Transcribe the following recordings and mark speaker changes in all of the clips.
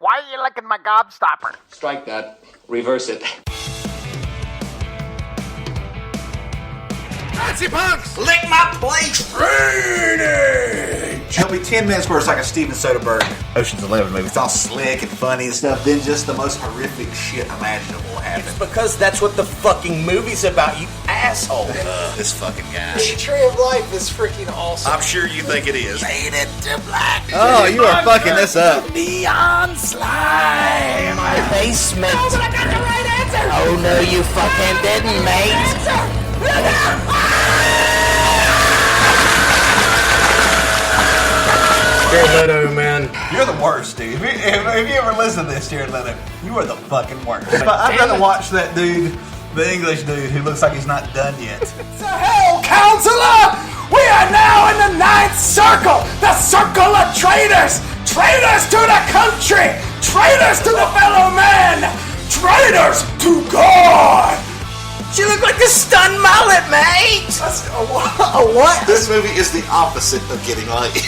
Speaker 1: Why are you licking my gobstopper?
Speaker 2: Strike that. Reverse it.
Speaker 3: Nazi punks! Lick my plate! Drainage!
Speaker 4: It'll be 10 minutes where it's like a Steven Soderbergh Ocean's 11 movie. It's all slick and funny and stuff. Then just the most horrific shit imaginable happens.
Speaker 3: It's because that's what the fucking movie's about, you asshole.
Speaker 4: This fucking guy.
Speaker 5: The Tree of Life is freaking awesome.
Speaker 4: I'm sure you think it is.
Speaker 5: Faded to black.
Speaker 4: Oh, you are fucking this up.
Speaker 5: Neon slime. My basement.
Speaker 1: Oh, but I got the right answer!
Speaker 5: Oh, no, you fucking didn't, mate.
Speaker 3: Jared Leto, man.
Speaker 4: You're the worst, dude. If you ever listen to this, Jared Leto, you are the fucking worst. But I'd rather watch that dude, the English dude, who looks like he's not done yet.
Speaker 6: So, hell, counselor! We are now in the ninth circle! The circle of traitors! Traitors to the country! Traitors to the fellow man! Traitors to God!
Speaker 5: You look like a stunned mullet, mate!
Speaker 6: A what?
Speaker 4: This movie is the opposite of Getting Laid.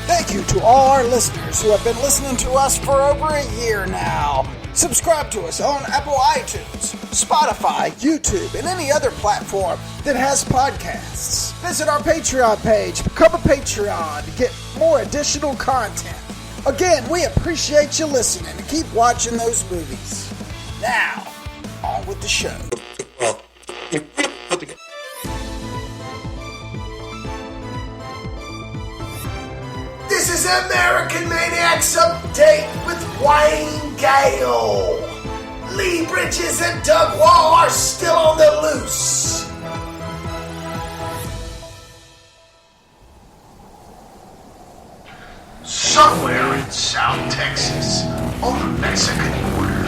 Speaker 6: Thank you to all our listeners who have been listening to us for over a year now. Subscribe to us on Apple iTunes, Spotify, YouTube, and any other platform that has podcasts. Visit our Patreon page, become a Patreon to get more additional content. Again, we appreciate you listening and keep watching those movies. Now, on with the show. This is American Maniacs Update with Wayne Gale. Lee Bridges and Doug Wall are still on the loose. Somewhere in South Texas, on the Mexican border.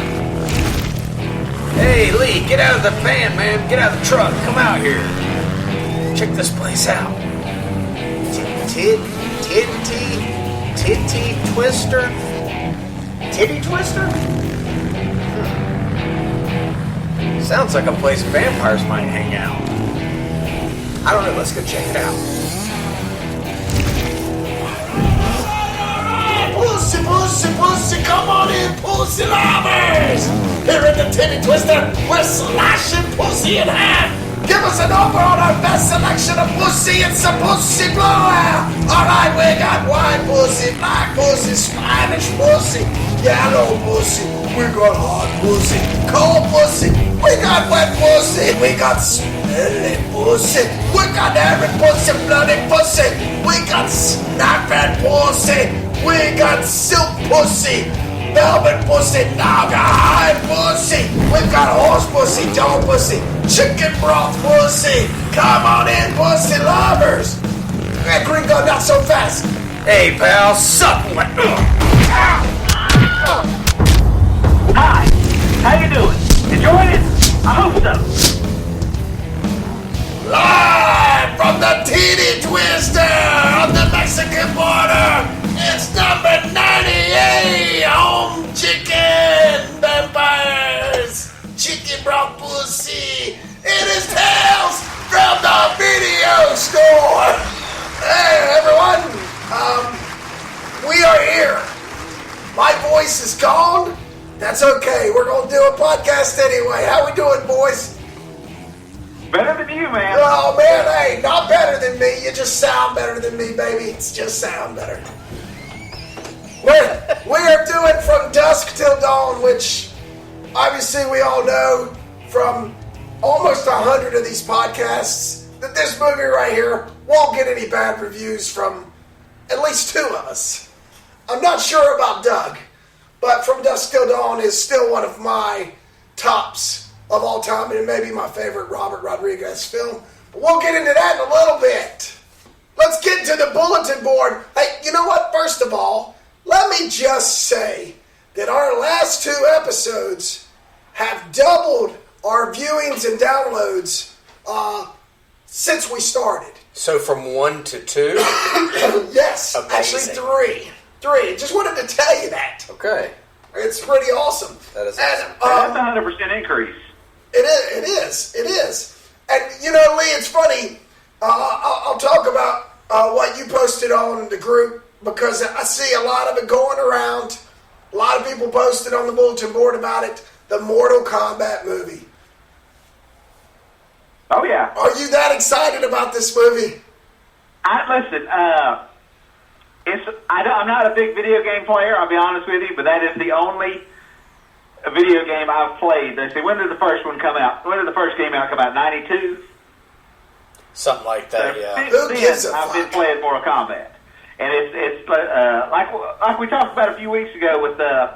Speaker 3: Hey, Lee, get out of the van, man. Get out of the truck. Come out here. Check this place out. Titty Twister? Titty Twister? Sounds like a place vampires might hang out. I don't know, let's go check it out.
Speaker 6: Pussy, pussy, pussy, come on in, pussy lovers! Here in the Titty Twister, we're slashing pussy in half! Give us an offer on our best selection of pussy, it's a pussy blowout! Alright, we got white pussy, black pussy, Spanish pussy, yellow pussy, we got hot pussy, cold pussy, we got wet pussy, we got smelly pussy, we got every pussy, bloody pussy, we got snapping pussy, we got silk pussy, velvet pussy, high pussy. We've got horse pussy, dog pussy, chicken broth pussy. Come on in, pussy lovers. Hey, Gringo, not so fast.
Speaker 3: Hey, pal, suck one.
Speaker 1: Hi, how you doing? Enjoying it? I hope so.
Speaker 6: Live from the Titty Twister on the Mexican border, it's number 98, home chicken vampires, chicken broth pussy. It is Tales from the video store. Hey, everyone, we are here. My voice is gone. That's okay. We're going to do a podcast anyway. How we doing, boys?
Speaker 1: Better than you, man.
Speaker 6: Oh, man, hey, not better than me. You just sound better than me, baby. It's just sound better. We are doing From Dusk Till Dawn, which obviously we all know from almost 100 of these podcasts that this movie right here won't get any bad reviews from at least two of us. I'm not sure about Doug, but From Dusk Till Dawn is still one of my tops of all time, and it may be my favorite Robert Rodriguez film. But we'll get into that in a little bit. Let's get to the bulletin board. Hey, you know what? First of all, let me just say that our last two episodes have doubled our viewings and downloads since we started.
Speaker 3: So from 1 to 2?
Speaker 6: Yes,
Speaker 3: Amazing.
Speaker 6: actually 3. 3. Just wanted to tell you that.
Speaker 3: Okay.
Speaker 6: It's pretty awesome.
Speaker 3: That is
Speaker 6: and,
Speaker 3: awesome.
Speaker 1: That's a 100% increase.
Speaker 6: It is. And, you know, Lee, it's funny. I'll talk about what you posted on the group, because I see a lot of it going around. A lot of people posted on the bulletin board about it. The Mortal Kombat movie.
Speaker 1: Oh, yeah.
Speaker 6: Are you that excited about this movie?
Speaker 1: Listen, I'm not a big video game player, I'll be honest with you, but that is the only video game I've played. They say, when did the first one come out? When did the first game come out? 92?
Speaker 3: Something like that,
Speaker 1: So
Speaker 3: yeah.
Speaker 6: Who gives a
Speaker 1: I've
Speaker 6: fuck?
Speaker 1: been playing Mortal Kombat. And it's like we talked about a few weeks ago with the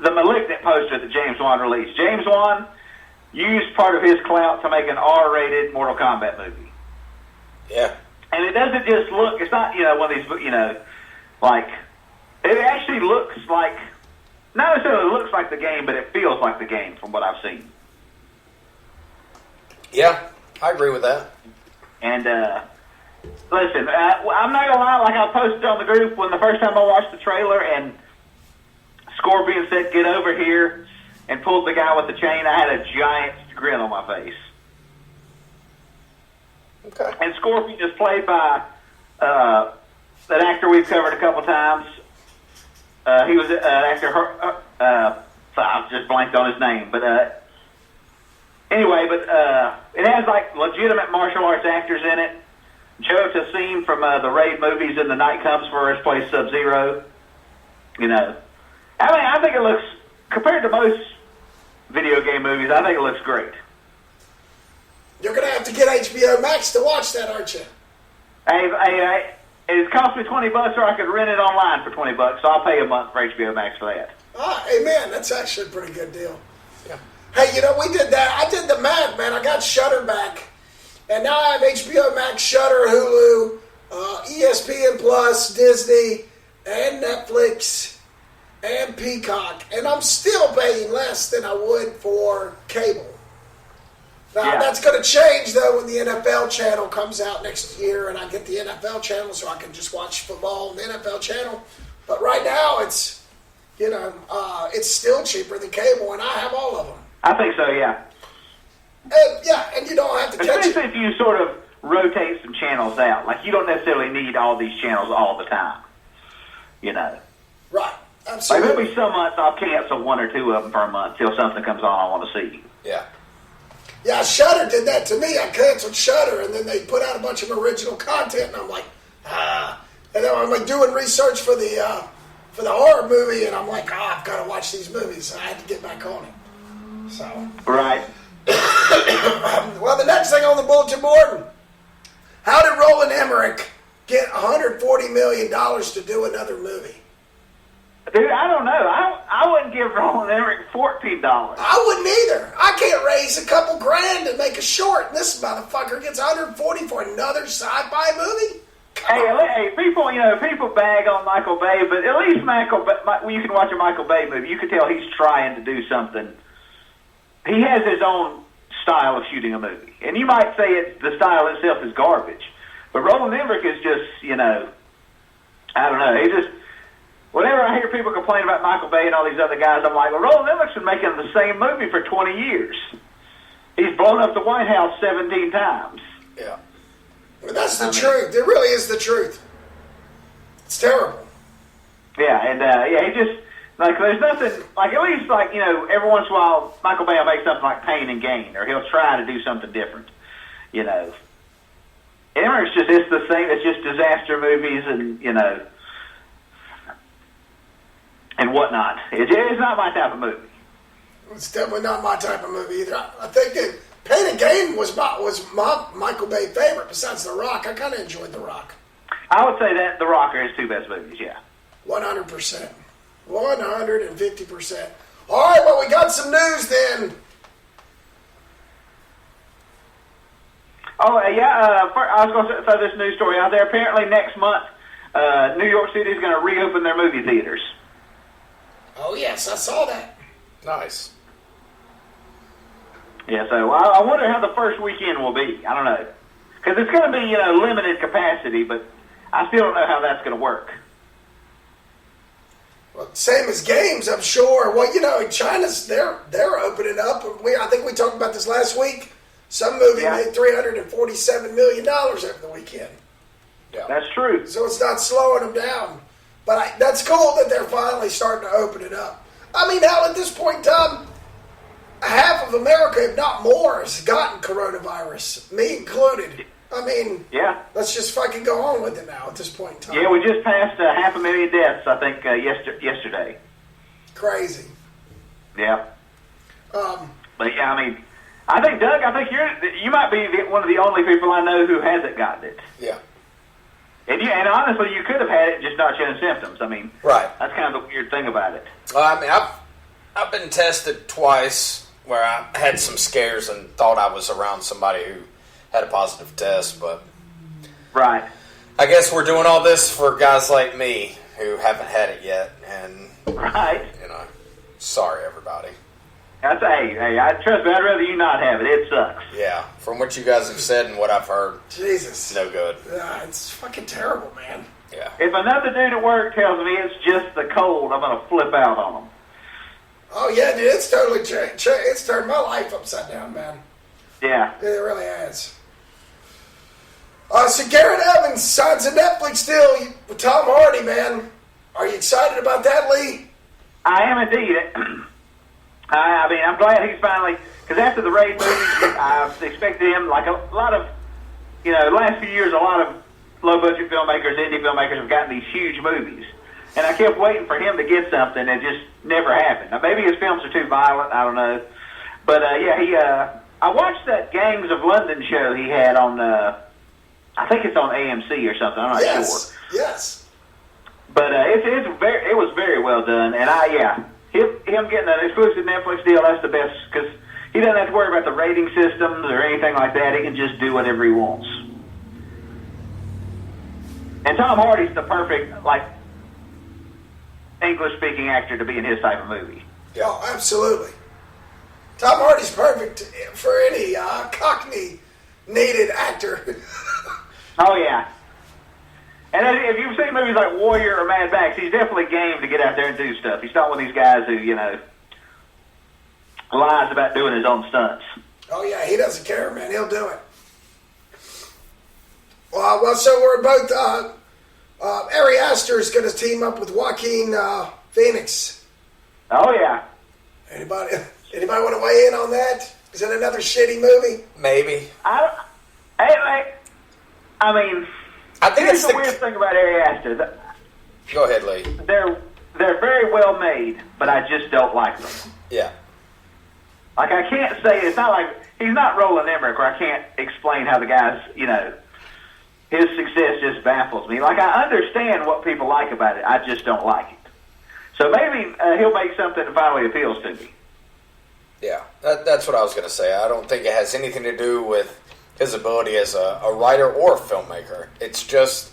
Speaker 1: Malignant poster that James Wan released. James Wan used part of his clout to make an R-rated Mortal Kombat movie.
Speaker 3: Yeah.
Speaker 1: And it doesn't just look, it's not, one of these, like, it actually looks like, not necessarily looks like the game, but it feels like the game from what I've seen.
Speaker 3: Yeah, I agree with that.
Speaker 1: And, listen, I'm not gonna lie, like I posted on the group when the first time I watched the trailer and Scorpion said, "Get over here," and pulled the guy with the chain, I had a giant grin on my face.
Speaker 3: Okay.
Speaker 1: And Scorpion is played by an actor we've covered a couple times. He was an actor, so I've just blanked on his name, but anyway, it has like legitimate martial arts actors in it. Joe Tassim from the Raid movies and The Night Comes First plays Sub-Zero. I think it looks, compared to most video game movies, I think it looks great.
Speaker 6: You're going to have to get HBO Max to watch that, aren't you?
Speaker 1: Hey, it cost me $20, or I could rent it online for $20, so I'll pay a month for HBO Max for that.
Speaker 6: Amen. That's actually a pretty good deal. Yeah. Hey, we did that. I did the math, man. I got Shudder back. And now I have HBO Max, Shudder, Hulu, ESPN Plus, Disney, and Netflix, and Peacock. And I'm still paying less than I would for cable. Now, that's going to change, though, when the NFL channel comes out next year and I get the NFL channel so I can just watch football on the NFL channel. But right now, it's, it's still cheaper than cable, and I have all of them.
Speaker 1: I think so, yeah.
Speaker 6: And you don't have to catch
Speaker 1: Especially
Speaker 6: it.
Speaker 1: if you sort of rotate some channels out. Like, you don't necessarily need all these channels all the time.
Speaker 6: Right, absolutely.
Speaker 1: Like, there'll be some months I'll cancel one or two of them per month till something comes on I want to see.
Speaker 3: Yeah.
Speaker 6: Yeah, Shudder did that to me. I canceled Shudder, and then they put out a bunch of original content, and I'm like, And then I'm like doing research for the horror movie, and I'm like, I've got to watch these movies. I had to get back on it. So.
Speaker 1: Right.
Speaker 6: Well, the next thing on the bulletin board, how did Roland Emmerich get $140 million to do another movie?
Speaker 1: Dude, I don't know. I wouldn't give Roland Emmerich $14.
Speaker 6: I wouldn't either. I can't raise a couple grand to make a short, and this motherfucker gets $140 for another sci-fi movie?
Speaker 1: Hey, people bag on Michael Bay, but at least when you can watch a Michael Bay movie, you can tell he's trying to do something. He has his own style of shooting a movie. And you might say the style itself is garbage. But Roland Emmerich is just, I don't know. He just, whenever I hear people complain about Michael Bay and all these other guys, I'm like, well, Roland Emmerich's been making the same movie for 20 years. He's blown up the White House 17 times.
Speaker 6: Yeah. Well, that's the truth. It really is the truth. It's terrible.
Speaker 1: Yeah, and he just, like, there's nothing, like, at least, like, every once in a while, Michael Bay will make something like Pain and Gain, or he'll try to do something different, Emmerich's just, it's the same, it's just disaster movies and, and whatnot. It's not my type of movie.
Speaker 6: It's definitely not my type of movie either. I think that Pain and Gain was my Michael Bay favorite besides The Rock. I kind of enjoyed The Rock.
Speaker 1: I would say that The Rock are his two best movies, yeah.
Speaker 6: 100%. 150%. All right, well, we got some news then.
Speaker 1: Oh, yeah, I was going to throw this news story out there. Apparently next month, New York City is going to reopen their movie theaters.
Speaker 6: Oh, yes, I saw that.
Speaker 3: Nice.
Speaker 1: Yeah, so I wonder how the first weekend will be. I don't know. Because it's going to be, limited capacity, but I still don't know how that's going to work.
Speaker 6: Well, same as games, I'm sure. Well, China's, they're opening up. I think we talked about this last week. Some movie made $347 million over the weekend.
Speaker 3: Yeah.
Speaker 1: That's true.
Speaker 6: So it's not slowing them down. But that's cool that they're finally starting to open it up. I mean, hell, at this point in time, half of America, if not more, has gotten coronavirus, me included. I mean, let's just fucking go on with it now at this point in time.
Speaker 1: Yeah, we just passed 500,000 deaths, I think, yesterday.
Speaker 6: Crazy.
Speaker 1: Yeah. But yeah, I mean, I think, Doug, you might be one of the only people I know who hasn't gotten it.
Speaker 3: Yeah.
Speaker 1: And honestly, you could have had it just not showing symptoms. I mean,
Speaker 3: right.
Speaker 1: That's kind of the weird thing about it.
Speaker 3: I mean, I've been tested twice where I had some scares and thought I was around somebody who had a positive test, but
Speaker 1: right.
Speaker 3: I guess we're doing all this for guys like me who haven't had it yet, and
Speaker 1: right.
Speaker 3: Sorry everybody.
Speaker 1: Trust me, I'd rather you not have it. It sucks.
Speaker 3: Yeah, from what you guys have said and what I've heard,
Speaker 6: Jesus,
Speaker 3: no good.
Speaker 6: It's fucking terrible, man.
Speaker 3: Yeah.
Speaker 1: If another dude at work tells me it's just the cold, I'm gonna flip out on him.
Speaker 6: Oh yeah, dude, it's totally it's turned my life upside down, man.
Speaker 1: Yeah,
Speaker 6: it really has. So Garrett Evans signs a Netflix deal with Tom Hardy, man. Are you excited about that, Lee?
Speaker 1: I am indeed. I mean, I'm glad he's finally, because after the Raid movie, I've expected him, like a lot of, last few years, a lot of low-budget filmmakers, indie filmmakers have gotten these huge movies. And I kept waiting for him to get something, and it just never happened. Now, maybe his films are too violent, I don't know. But, I watched that Gangs of London show he had on, I think it's on AMC or something, I'm not sure.
Speaker 6: Yes.
Speaker 1: But it was very well done, and him getting an exclusive Netflix deal, that's the best, because he doesn't have to worry about the rating systems or anything like that. He can just do whatever he wants. And Tom Hardy's the perfect, English-speaking actor to be in his type of movie.
Speaker 6: Yeah, oh, absolutely. Tom Hardy's perfect for any Cockney-needed actor.
Speaker 1: Oh, yeah. And if you've seen movies like Warrior or Mad Max, he's definitely game to get out there and do stuff. He's not one of these guys who, lies about doing his own stunts.
Speaker 6: Oh, yeah, he doesn't care, man. He'll do it. Well, so we're both... Ari Aster is going to team up with Joaquin Phoenix.
Speaker 1: Oh, yeah.
Speaker 6: Anybody want to weigh in on that? Is it another shitty movie?
Speaker 3: Maybe.
Speaker 1: I think it's the weird thing about Ari Aster.
Speaker 3: Go ahead, Lee.
Speaker 1: They're very well made, but I just don't like them.
Speaker 3: Yeah.
Speaker 1: I can't say, it's not like, he's not Roland Emmerich, where I can't explain how the guy's, his success just baffles me. I understand what people like about it, I just don't like it. So maybe he'll make something that finally appeals to me.
Speaker 3: Yeah, that's what I was going to say. I don't think it has anything to do with his ability as a writer or a filmmaker. It's just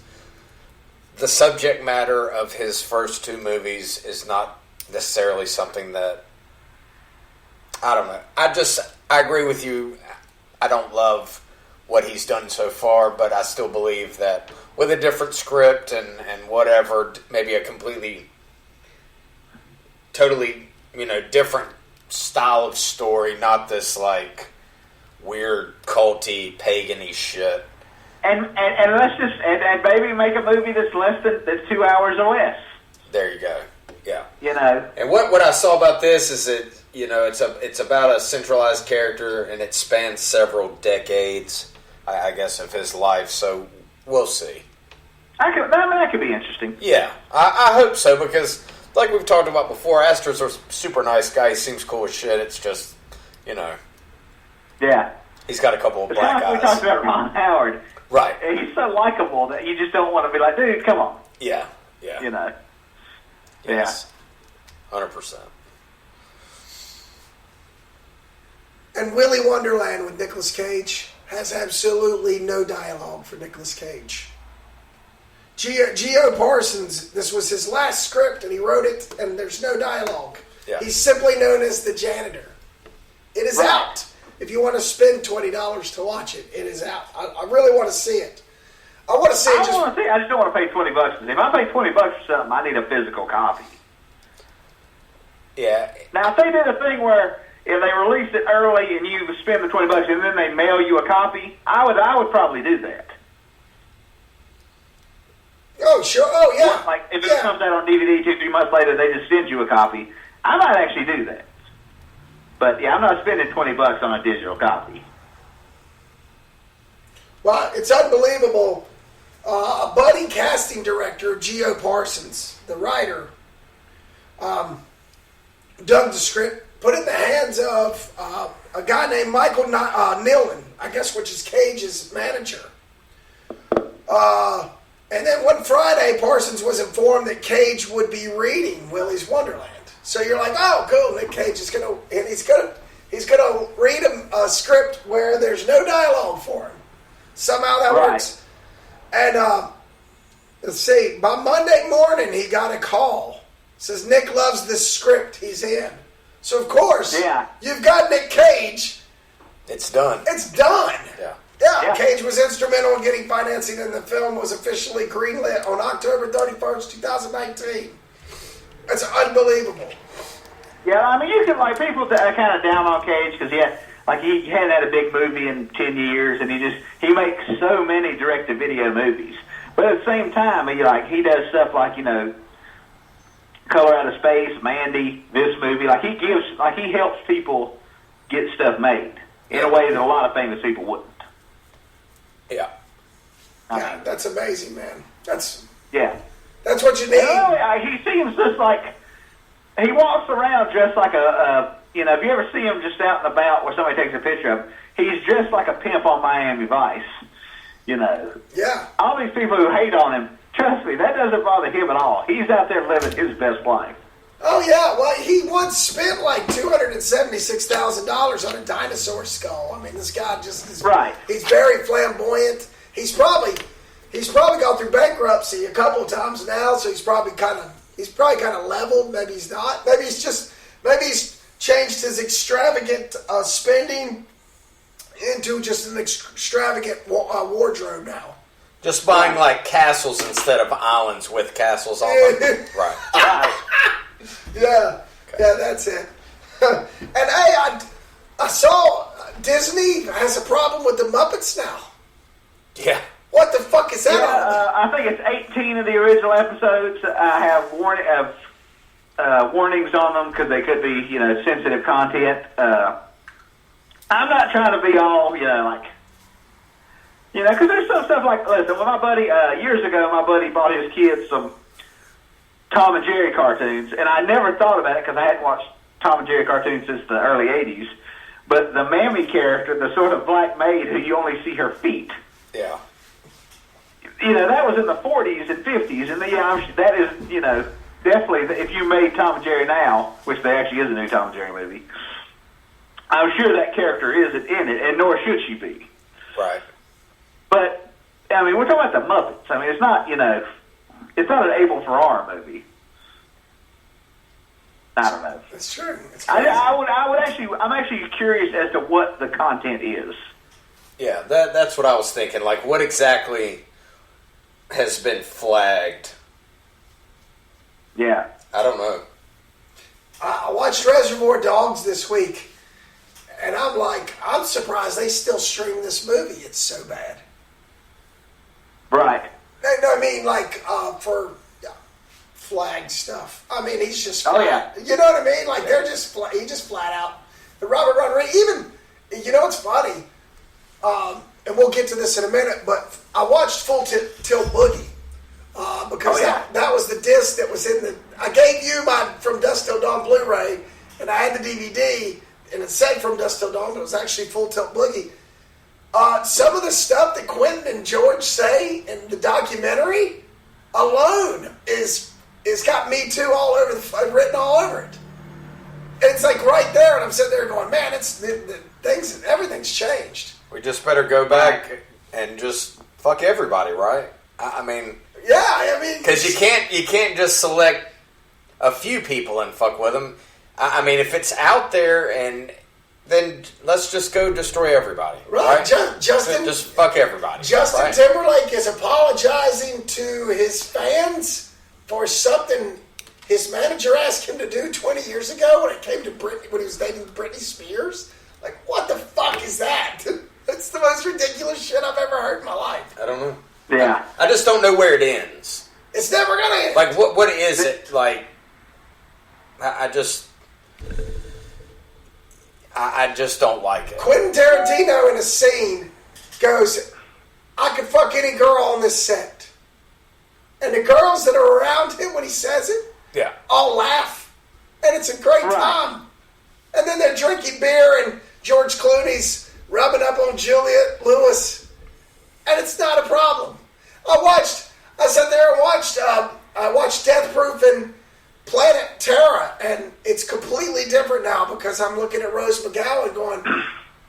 Speaker 3: the subject matter of his first two movies is not necessarily something that, I don't know. I agree with you. I don't love what he's done so far, but I still believe that with a different script and whatever, maybe a totally, different style of story, not this, weird, culty, pagan-y shit.
Speaker 1: And let's just and maybe make a movie that's that's 2 hours or less.
Speaker 3: There you go. Yeah. And what I saw about this is that it's about a centralized character and it spans several decades, I guess, of his life. So we'll see.
Speaker 1: That could be interesting.
Speaker 3: Yeah, I hope so, because like we've talked about before, Aster's a super nice guy. He seems cool as shit. It's just
Speaker 1: Yeah.
Speaker 3: He's got a couple of black eyes.
Speaker 1: We talked about Ron Howard.
Speaker 3: Right.
Speaker 1: He's so likable that you just don't want to be like, dude, come on.
Speaker 3: Yeah. Yes. 100%.
Speaker 6: And Willy Wonderland with Nicolas Cage has absolutely no dialogue for Nicolas Cage. Geo Parsons, this was his last script, and he wrote it, and there's no dialogue.
Speaker 3: Yeah.
Speaker 6: He's simply known as the janitor. It is out. If you want to spend $20 to watch it, it is out. I really want to see it. I want to see it.
Speaker 1: I just don't want to pay $20. If I pay $20 for something, I need a physical copy.
Speaker 3: Yeah.
Speaker 1: Now, if they did a thing where if they released it early and you spend the $20 and then they mail you a copy, I would probably do that.
Speaker 6: Oh, sure. Oh, yeah.
Speaker 1: Like, if it comes out on DVD 2-3 months later, they just send you a copy. I might actually do that. But, yeah, I'm not spending $20 on a digital copy.
Speaker 6: Well, it's unbelievable. A budding casting director, Geo Parsons, the writer, dug the script, put it in the hands of a guy named Michael Nealon, I guess, which is Cage's manager. And then one Friday, Parsons was informed that Cage would be reading Willy's Wonderland. So you're like, oh, cool. Nick Cage is he's gonna read a script where there's no dialogue for him. Somehow that works. And let's see, by Monday morning he got a call. Says Nick loves this script. He's in. So of course, you've got Nick Cage.
Speaker 3: It's done.
Speaker 6: It's done.
Speaker 3: Yeah.
Speaker 6: Cage was instrumental in getting financing, and the film was officially greenlit on October 31st, 2019. That's unbelievable.
Speaker 1: Yeah, I mean, you can, like, people that are kind of down on Cage because he hadn't had a big movie in 10 years, and he makes so many direct-to-video movies. But at the same time, he does stuff like, Color Out of Space, Mandy, this movie. He helps people get stuff made in a way that a lot of famous people wouldn't.
Speaker 3: Yeah.
Speaker 6: Yeah, that's amazing, man. That's
Speaker 1: That's
Speaker 6: what you need.
Speaker 1: He seems just like he walks around dressed like if you ever see him just out and about where somebody takes a picture of him, he's dressed like a pimp on Miami Vice.
Speaker 6: Yeah.
Speaker 1: All these people who hate on him, trust me, that doesn't bother him at all. He's out there living his best life.
Speaker 6: Oh, yeah. Well, he once spent like $276,000 on a dinosaur skull. I mean, this guy just is...
Speaker 1: Right.
Speaker 6: He's very flamboyant. He's probably gone through bankruptcy a couple of times now, so he's probably kind of leveled. Maybe he's not. Maybe he's changed his extravagant spending into just an extravagant wardrobe now.
Speaker 3: Just buying like castles instead of islands with castles on them. Right.
Speaker 6: Yeah, that's it. And hey, I saw Disney has a problem with the Muppets now.
Speaker 3: Yeah.
Speaker 6: What the fuck is that?
Speaker 1: I think it's 18 of the original episodes. I have warnings on them because they could be, sensitive content. I'm not trying to be all, because there's some stuff like, listen, when my buddy, years ago, my buddy bought his kids some Tom and Jerry cartoons, and I never thought about it because I hadn't watched Tom and Jerry cartoons since the early 80s. But the Mammy character, the sort of black maid who you only see her feet.
Speaker 3: Yeah.
Speaker 1: That was in the 40s and 50s, and that is, definitely, if you made Tom and Jerry now, which there actually is a new Tom and Jerry movie, I'm sure that character isn't in it, and nor should she be.
Speaker 3: Right.
Speaker 1: But, we're talking about the Muppets. It's not, it's not an Abel Ferrara movie. I don't know.
Speaker 6: It's true. It's crazy.
Speaker 1: I'm actually curious as to what the content is.
Speaker 3: Yeah, that's what I was thinking. Like, what exactly has been flagged?
Speaker 1: Yeah.
Speaker 3: I don't know.
Speaker 6: I watched Reservoir Dogs this week, and I'm surprised they still stream this movie. It's so bad.
Speaker 1: Right.
Speaker 6: No, for flag stuff. He's just flat.
Speaker 1: Oh, yeah.
Speaker 6: You know what I mean? They're just he just flat out. The Robert Rodriguez, even, it's funny, and we'll get to this in a minute, but I watched Full Tilt Boogie, because that was the disc that was in I gave you my From Dusk Till Dawn Blu-ray, and I had the DVD, and it said From Dusk Till Dawn, but it was actually Full Tilt Boogie. Some of the stuff that Quentin and George say in the documentary alone is got Me Too all over written all over it. And it's right there, and I'm sitting there going, man, everything's changed.
Speaker 3: We just better go back and just fuck everybody, right? Because you can't just select a few people and fuck with them. If it's out there, and then let's just go destroy everybody.
Speaker 6: Right.
Speaker 3: Just fuck everybody.
Speaker 6: Justin Timberlake is apologizing to his fans for something his manager asked him to do 20 years ago when it came to Britney, when he was dating Britney Spears? Like, what the fuck is that? That's the most ridiculous shit I've ever heard in my life.
Speaker 3: I don't know.
Speaker 1: Yeah.
Speaker 3: I just don't know where it ends.
Speaker 6: It's never gonna end.
Speaker 3: Like, what is it? Like, I just don't like it.
Speaker 6: Quentin Tarantino in a scene goes, I could fuck any girl on this set. And the girls that are around him when he says it, all laugh. And it's a great time. And then they're drinking beer and George Clooney's rubbing up on Juliette Lewis. And it's not a problem. I sat there and watched Death Proof and Planet Terror, and it's completely different now because I'm looking at Rose McGowan going,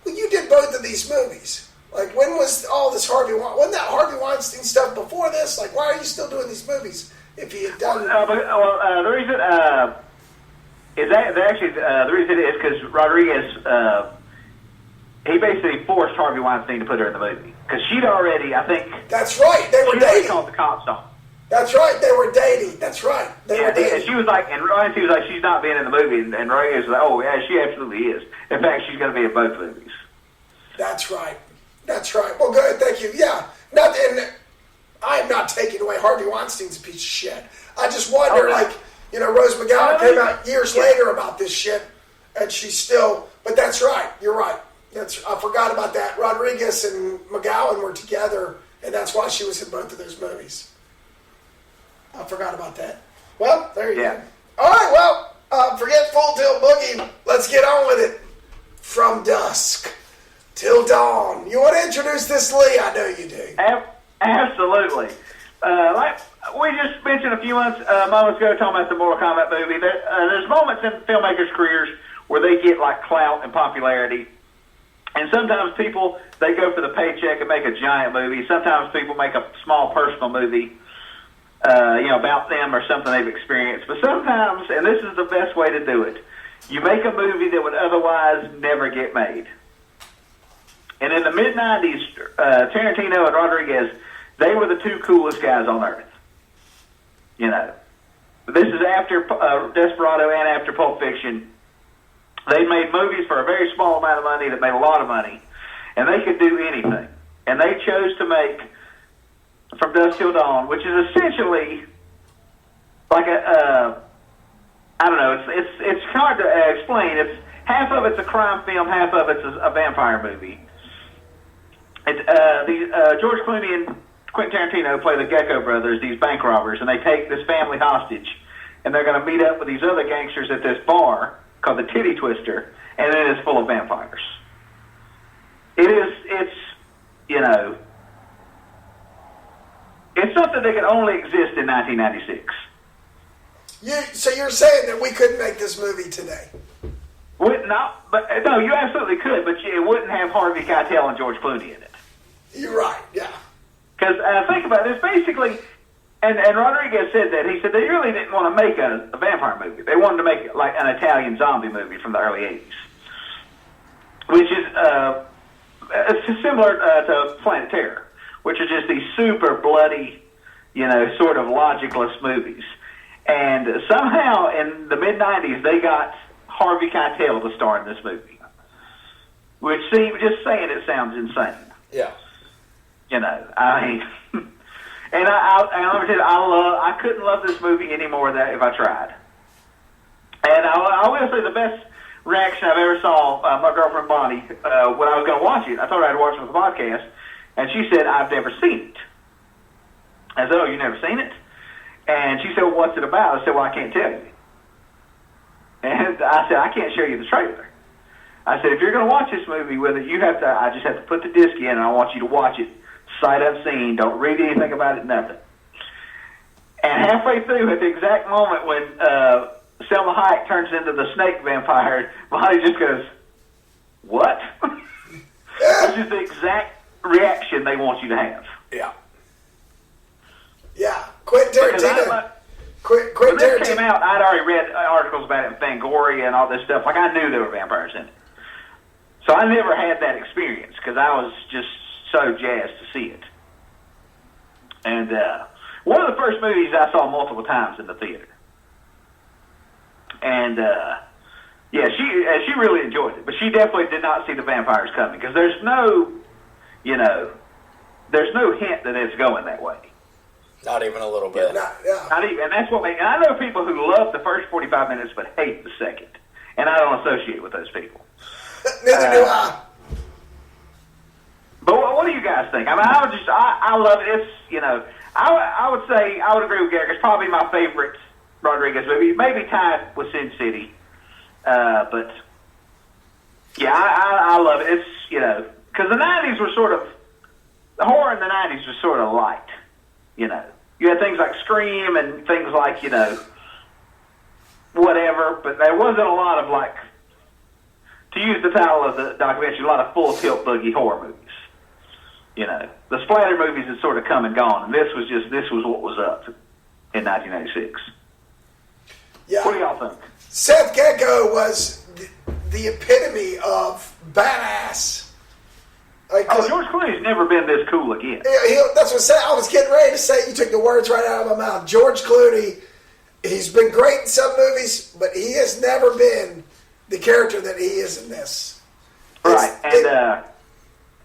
Speaker 6: well, you did both of these movies. Like, when was all this wasn't that Harvey Weinstein stuff before this? Like, why are you still doing these movies if he had done...
Speaker 1: the reason the reason is because Rodriguez, he basically forced Harvey Weinstein to put her in the movie. Because she'd already, I think...
Speaker 6: That's right, they were dating.
Speaker 1: Called the cops on.
Speaker 6: That's right, they were dating. That's right, they were dating.
Speaker 1: And she was like, she's not being in the movie. And Rodriguez was like, oh, yeah, she absolutely is. In fact, she's going to be in both movies.
Speaker 6: That's right. That's right. Well, good, thank you. Yeah, nothing. I am not taking away Harvey Weinstein's a piece of shit. I just wonder, Rose McGowan came out years later about this shit, and she's still... But that's right, you're right. I forgot about that. Rodriguez and McGowan were together, and that's why she was in both of those movies. I forgot about that. Well, there you go. All right, well, forget Full Tilt Boogie. Let's get on with it. From Dusk Till Dawn. You want to introduce this, Lee? I know you do.
Speaker 1: Absolutely. Like we just mentioned a few moments ago, talking about the Mortal Kombat movie, there's moments in filmmakers' careers where they get like clout and popularity. And sometimes people, they go for the paycheck and make a giant movie. Sometimes people make a small personal movie, about them or something they've experienced. But sometimes, and this is the best way to do it, you make a movie that would otherwise never get made. And in the mid-'90s, Tarantino and Rodriguez, they were the two coolest guys on earth. This is after Desperado and after Pulp Fiction. They made movies for a very small amount of money that made a lot of money, and they could do anything. And they chose to make From Dusk Till Dawn, which is essentially like I don't know. It's hard to explain. It's half of it's a crime film, half of it's a vampire movie. George Clooney and Quentin Tarantino play the Gecko brothers, these bank robbers, and they take this family hostage, and they're going to meet up with these other gangsters at this bar called the Titty Twister, and it is full of vampires. It's something that could only exist in 1996.
Speaker 6: So you're saying that we couldn't make this movie today?
Speaker 1: No, you absolutely could, but it wouldn't have Harvey Keitel and George Clooney in it.
Speaker 6: You're right, yeah.
Speaker 1: Because think about it, it's basically, and Rodriguez said that, he said they really didn't want to make a vampire movie. They wanted to make like an Italian zombie movie from the early 80s, which is it's similar to Planet Terror, which are just these super bloody, sort of logicless movies. And somehow in the mid-'90s, they got Harvey Keitel to star in this movie, which just saying it sounds insane.
Speaker 3: Yeah.
Speaker 1: I mean, and let me tell you, I couldn't love this movie any more than if I tried. And I will say the best reaction I've ever saw, my girlfriend Bonnie, when I was going to watch it, I told her I'd watch it with the podcast, and she said, I've never seen it. I said, oh, you've never seen it? And she said, well, what's it about? I said, well, I can't tell you. And I said, I can't show you the trailer. I said, if you're going to watch this movie with it, I just have to put the disc in, and I want you to watch it sight unseen. Don't read anything about it, nothing. And halfway through, at the exact moment when Selma Hayek turns into the snake vampire, Bonnie just goes, what? Which is the exact reaction they want you to have.
Speaker 3: Yeah.
Speaker 6: Yeah. Quentin Tarantino.
Speaker 1: When this came out, I'd already read articles about it in Fangoria and all this stuff. Like, I knew there were vampires in it. So I never had that experience because I was just so jazzed to see it. And one of the first movies I saw multiple times in the theater. And yeah, she really enjoyed it, but she definitely did not see the vampires coming because there's no hint that it's going that way.
Speaker 3: Not even a little bit.
Speaker 1: Not even, and that's what makes. And I know people who love the first 45 minutes but hate the second, and I don't associate with those people.
Speaker 6: Neither do I.
Speaker 1: But what do you guys think? I mean, I love it. It's I would say I would agree with Garrick. It's probably my favorite Rodriguez movie, maybe tied with Sin City. But yeah, I love it. It's because the '90s were sort of the horror in the '90s was sort of light. You had things like Scream and things like whatever, but there wasn't a lot of to use the title of the documentary, a lot of full tilt boogie horror movies. The splatter movies had sort of come and gone, and this was what was up in 1986.
Speaker 6: Yeah.
Speaker 1: What do y'all think?
Speaker 6: Seth Gecko was the epitome of badass.
Speaker 1: George Clooney's never been this cool again.
Speaker 6: That's what I was getting ready to say. You took the words right out of my mouth. George Clooney, he's been great in some movies, but he has never been the character that he is in this.
Speaker 1: Right,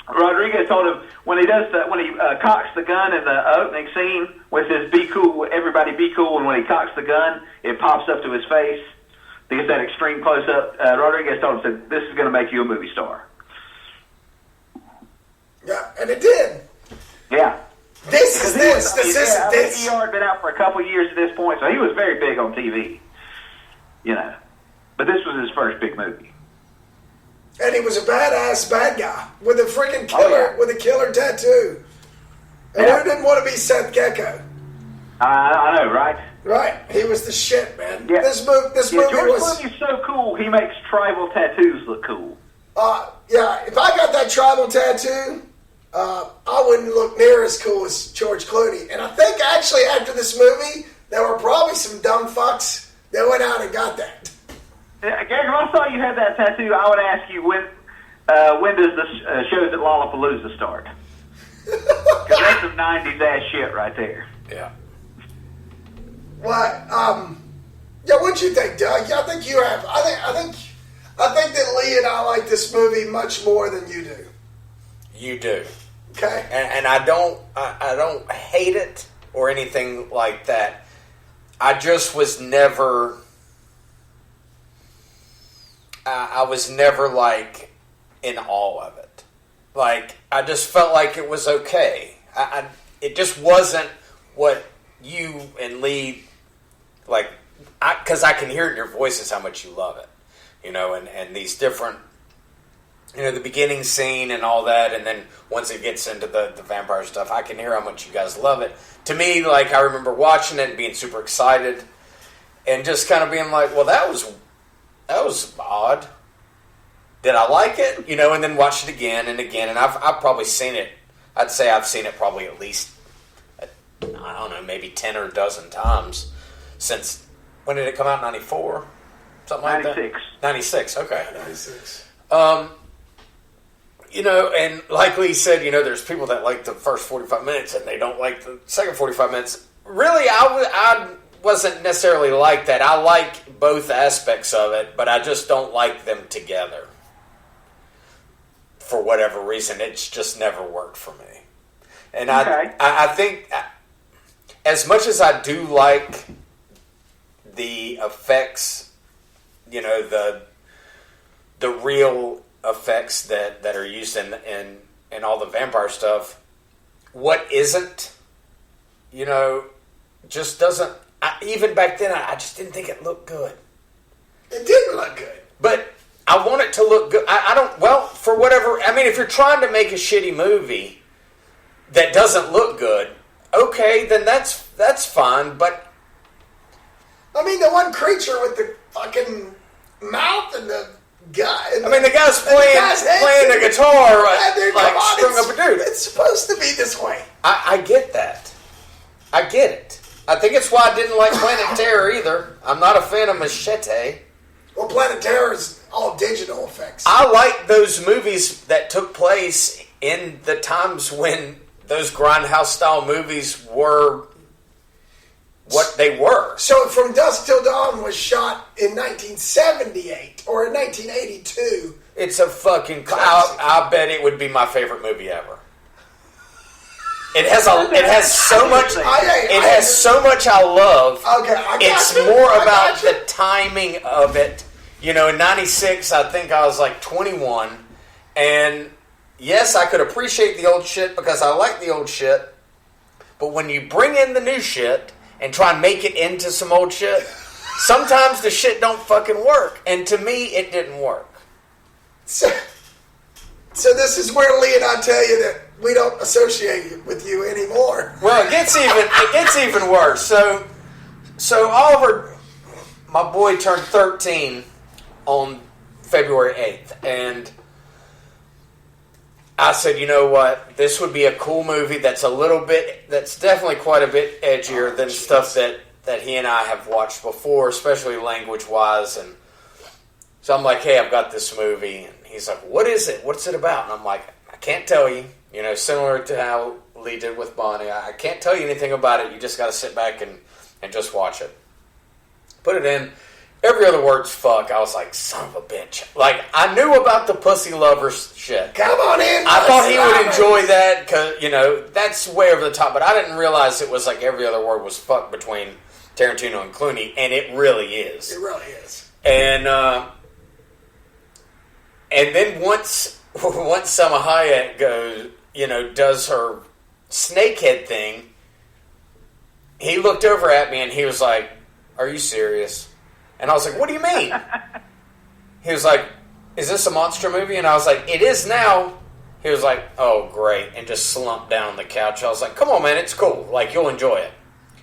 Speaker 1: Rodriguez told him when he cocks the gun in the opening scene, where it says "Be cool, everybody be cool," and when he cocks the gun, it pops up to his face. He gets that extreme close up. Rodriguez told him, "This is going to make you a movie star."
Speaker 6: Yeah, and it did.
Speaker 1: Yeah.
Speaker 6: This is this. This isn't this.
Speaker 1: ER had been out for a couple of years at this point, so he was very big on TV. But this was his first big movie.
Speaker 6: And he was a bad guy with a freaking killer, with a killer tattoo. And who didn't want to be Seth Gecko?
Speaker 1: I know, right?
Speaker 6: Right. He was the shit, man.
Speaker 1: Yeah.
Speaker 6: This movie
Speaker 1: George
Speaker 6: was...
Speaker 1: Clooney's so cool, he makes tribal tattoos look cool.
Speaker 6: Yeah, if I got that tribal tattoo, I wouldn't look near as cool as George Clooney. And I think actually after this movie, there were probably some dumb fucks that went out and got that.
Speaker 1: Yeah, Garrick, if I saw you had that tattoo, I would ask you when does the shows at Lollapalooza start? Because that's some 90s ass shit right there.
Speaker 3: Yeah.
Speaker 6: What? Yeah. What'd you think, Doug? Yeah, I think you have. I think that Lee and I like this movie much more than you do.
Speaker 3: You do.
Speaker 6: Okay.
Speaker 3: And I don't hate it or anything like that. I just was never. I was never in awe of it. I just felt like it was okay. It just wasn't what you and Lee because I can hear it in your voices how much you love it, and these different, the beginning scene and all that, and then once it gets into the vampire stuff, I can hear how much you guys love it. To me, I remember watching it and being super excited, and just kind of being like, well, that was odd. Did I like it? And then watched it again and again, and I've probably seen it. I'd say I've seen it probably at least, I don't know, maybe 10 or a dozen times since, when did it come out, 94? Something like
Speaker 1: 96.
Speaker 3: that? 96, okay.
Speaker 6: 96.
Speaker 3: And like Lee said, there's people that like the first 45 minutes and they don't like the second 45 minutes. Really, I wasn't necessarily like that. I like both aspects of it, but I just don't like them together. For whatever reason, it's just never worked for me. And
Speaker 1: okay.
Speaker 3: I think, as much as I do like the effects, the real effects that are used in all the vampire stuff, what isn't, just doesn't. Even back then, I just didn't think it looked good.
Speaker 6: It didn't look good.
Speaker 3: But I want it to look good. I don't, for whatever, if you're trying to make a shitty movie that doesn't look good, okay, then that's fine, but...
Speaker 6: the one creature with the fucking mouth and the guy...
Speaker 3: the guy's playing the guitar, strung up a dude.
Speaker 6: It's supposed to be this way.
Speaker 3: I get that. I get it. I think it's why I didn't like Planet Terror either. I'm not a fan of Machete.
Speaker 6: Well, Planet Terror is all digital effects.
Speaker 3: I like those movies that took place in the times when those grindhouse style movies were what they were.
Speaker 6: So From Dusk Till Dawn was shot in 1978 or in 1982.
Speaker 3: It's a fucking... I bet it would be my favorite movie ever. It has so much. It has so much I love.
Speaker 6: Okay, I got
Speaker 3: it's
Speaker 6: you.
Speaker 3: more
Speaker 6: I
Speaker 3: about
Speaker 6: got you.
Speaker 3: the timing of it. You know, in '96, I think I was like 21, and yes, I could appreciate the old shit because I like the old shit. But when you bring in the new shit and try and make it into some old shit, sometimes the shit don't fucking work. And to me, it didn't work.
Speaker 6: So this is where Lee and I tell you that we don't associate with you anymore.
Speaker 3: Well, it gets even worse. So Oliver, my boy, turned 13 on February 8th, and I said, you know what? This would be a cool movie that's definitely quite a bit edgier than stuff that he and I have watched before, especially language-wise. And so I'm like, hey, I've got this movie. And he's like, what is it? What's it about? And I'm like, I can't tell you. You know, similar to how Lee did with Bonnie. I can't tell you anything about it. You just got to sit back and just watch it. Put it in. Every other word's fuck. I was like, son of a bitch. Like, I knew about the pussy lovers shit.
Speaker 6: Come on in.
Speaker 3: I thought he would enjoy that because, you know, that's way over the top. But I didn't realize it was like every other word was fuck between Tarantino and Clooney. And it really is.
Speaker 6: It really is.
Speaker 3: And then once Salma Hayek goes, you know, does her snakehead thing, he looked over at me and he was like, are you serious? And I was like, what do you mean? He was like, is this a monster movie? And I was like, it is now. He was like, oh, great. And just slumped down on the couch. I was like, come on, man, it's cool. Like, you'll enjoy it.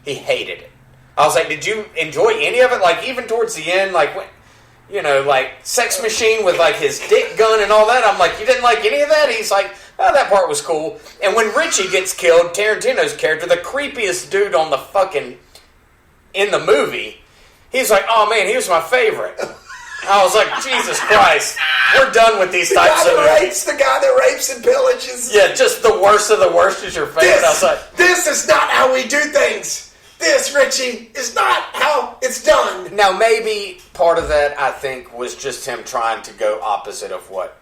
Speaker 3: He hated it. I was like, did you enjoy any of it? Like, even towards the end, like, you know, like, sex machine with, like, his dick gun and all that. I'm like, you didn't like any of that? He's like, oh, that part was cool. And when Richie gets killed, Tarantino's character, the creepiest dude on the fucking, in the movie, he's like, oh, man, he was my favorite. I was like, Jesus Christ, we're done with these types of movies.
Speaker 6: The guy that rapes and pillages.
Speaker 3: Yeah, just the worst of the worst is your favorite. I was like,
Speaker 6: this is not how we do things. This, Richie, is not how it's done.
Speaker 3: Now, maybe part of that, I think, was just him trying to go opposite of what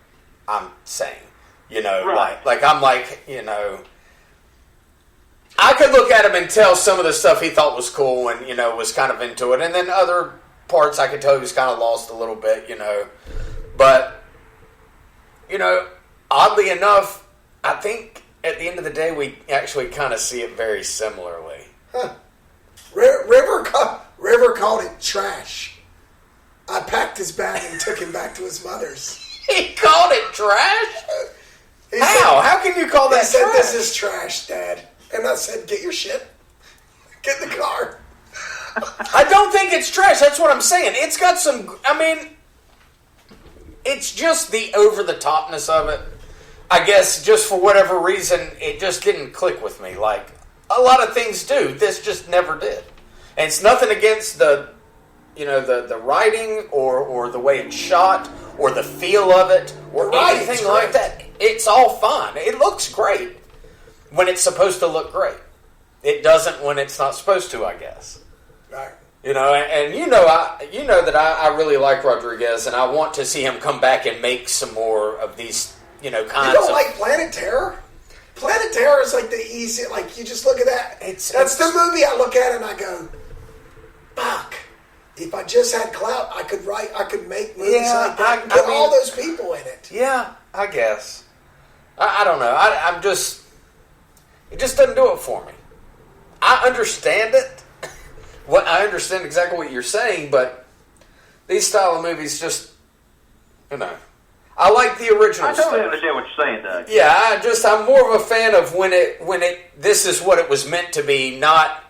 Speaker 3: I'm saying. You know,
Speaker 1: right.
Speaker 3: like I'm like, you know, I could look at him and tell some of the stuff he thought was cool and, you know, was kind of into it. And then other parts I could tell he was kind of lost a little bit, you know. But, you know, oddly enough, I think at the end of the day, we actually kind of see it very similarly.
Speaker 6: Huh. River called it trash. I packed his bag and took him back to his mother's.
Speaker 3: He called it trash?
Speaker 6: He
Speaker 3: How?
Speaker 6: Said,
Speaker 3: How can you call that
Speaker 6: trash? He said,
Speaker 3: trash?
Speaker 6: this is trash, Dad. And I said, get your shit. Get in the car.
Speaker 3: I don't think it's trash. That's what I'm saying. It's got some... I mean, it's just the over-the-topness of it. I guess just for whatever reason, it just didn't click with me. Like, a lot of things do. This just never did. And it's nothing against the, you know, the writing or the way it's shot or the feel of it or anything like that. It's all fine. It looks great when it's supposed to look great. It doesn't when it's not supposed to, I guess.
Speaker 6: Right.
Speaker 3: You know, and you know that I really like Rodriguez, and I want to see him come back and make some more of these, you know, kinds of...
Speaker 6: You don't like Planet Terror? Planet Terror is like the easy, like, you just look at that. That's the movie I look at and I go, fuck. If I just had clout, I could make movies like that and put all those people in it.
Speaker 3: Yeah, I guess. I don't know. I'm just... It just doesn't do it for me. I understand it. I understand exactly what you're saying, but these style of movies just, you know... I like the original stuff.
Speaker 1: I totally understand what you're saying, Doug.
Speaker 3: Yeah, I'm more of a fan of when this is what it was meant to be, not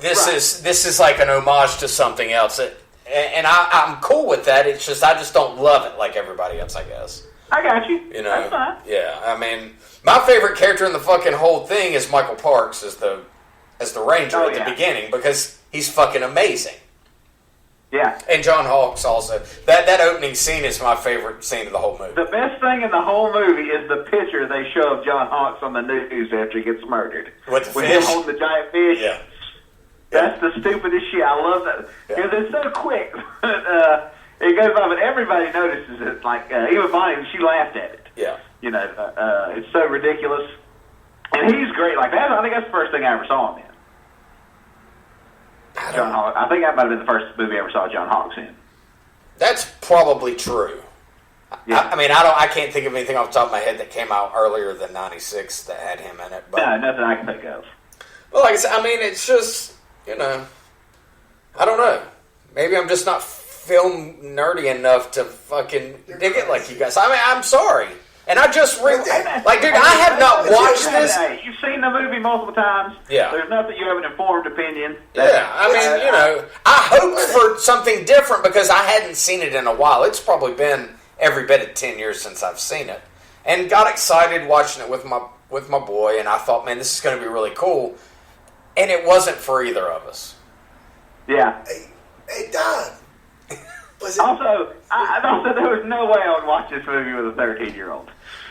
Speaker 3: this is like an homage to something else. And I'm cool with that. It's just I just don't love it like everybody else, I guess.
Speaker 1: I got you.
Speaker 3: You know,
Speaker 1: that's fine.
Speaker 3: Yeah. I mean, my favorite character in the fucking whole thing is Michael Parks as the ranger at the beginning because he's fucking amazing.
Speaker 1: Yeah.
Speaker 3: And John Hawkes also. That opening scene is my favorite scene of the whole movie.
Speaker 1: The best thing in the whole movie is the picture they show of John Hawkes on the news after he gets murdered.
Speaker 3: With the
Speaker 1: With
Speaker 3: fish?
Speaker 1: him holding the giant fish.
Speaker 3: Yeah.
Speaker 1: That's the stupidest shit. I love that because it's so quick. It goes by, but everybody notices it. Like even Bonnie, she laughed at it.
Speaker 3: Yeah.
Speaker 1: You know, it's so ridiculous, and he's great like that. I think that's the first thing I ever saw him in. John Hawkes. I think that might have been the first movie I ever saw John Hawkes in.
Speaker 3: That's probably true.
Speaker 1: Yeah.
Speaker 3: I mean, I can't think of anything off the top of my head that came out earlier than '96 that had him in it. But
Speaker 1: No, nothing I can think of.
Speaker 3: well, like I said, I mean, it's just, you know, I don't know. Maybe I'm just not film nerdy enough to fucking dig it like you guys. I mean, I'm sorry. And I just dude, I have not watched this.
Speaker 1: You've seen the movie multiple times.
Speaker 3: Yeah.
Speaker 1: There's nothing, you have an informed opinion.
Speaker 3: Yeah, I mean, you know, I hoped for something different because I hadn't seen it in a while. It's probably been every bit of 10 years since I've seen it. And got excited watching it with my boy, and I thought, man, this is going to be really cool. And it wasn't for either of us.
Speaker 1: Yeah.
Speaker 6: Hey, Don.
Speaker 1: Also, there was no way I would watch this movie with a 13-year-old.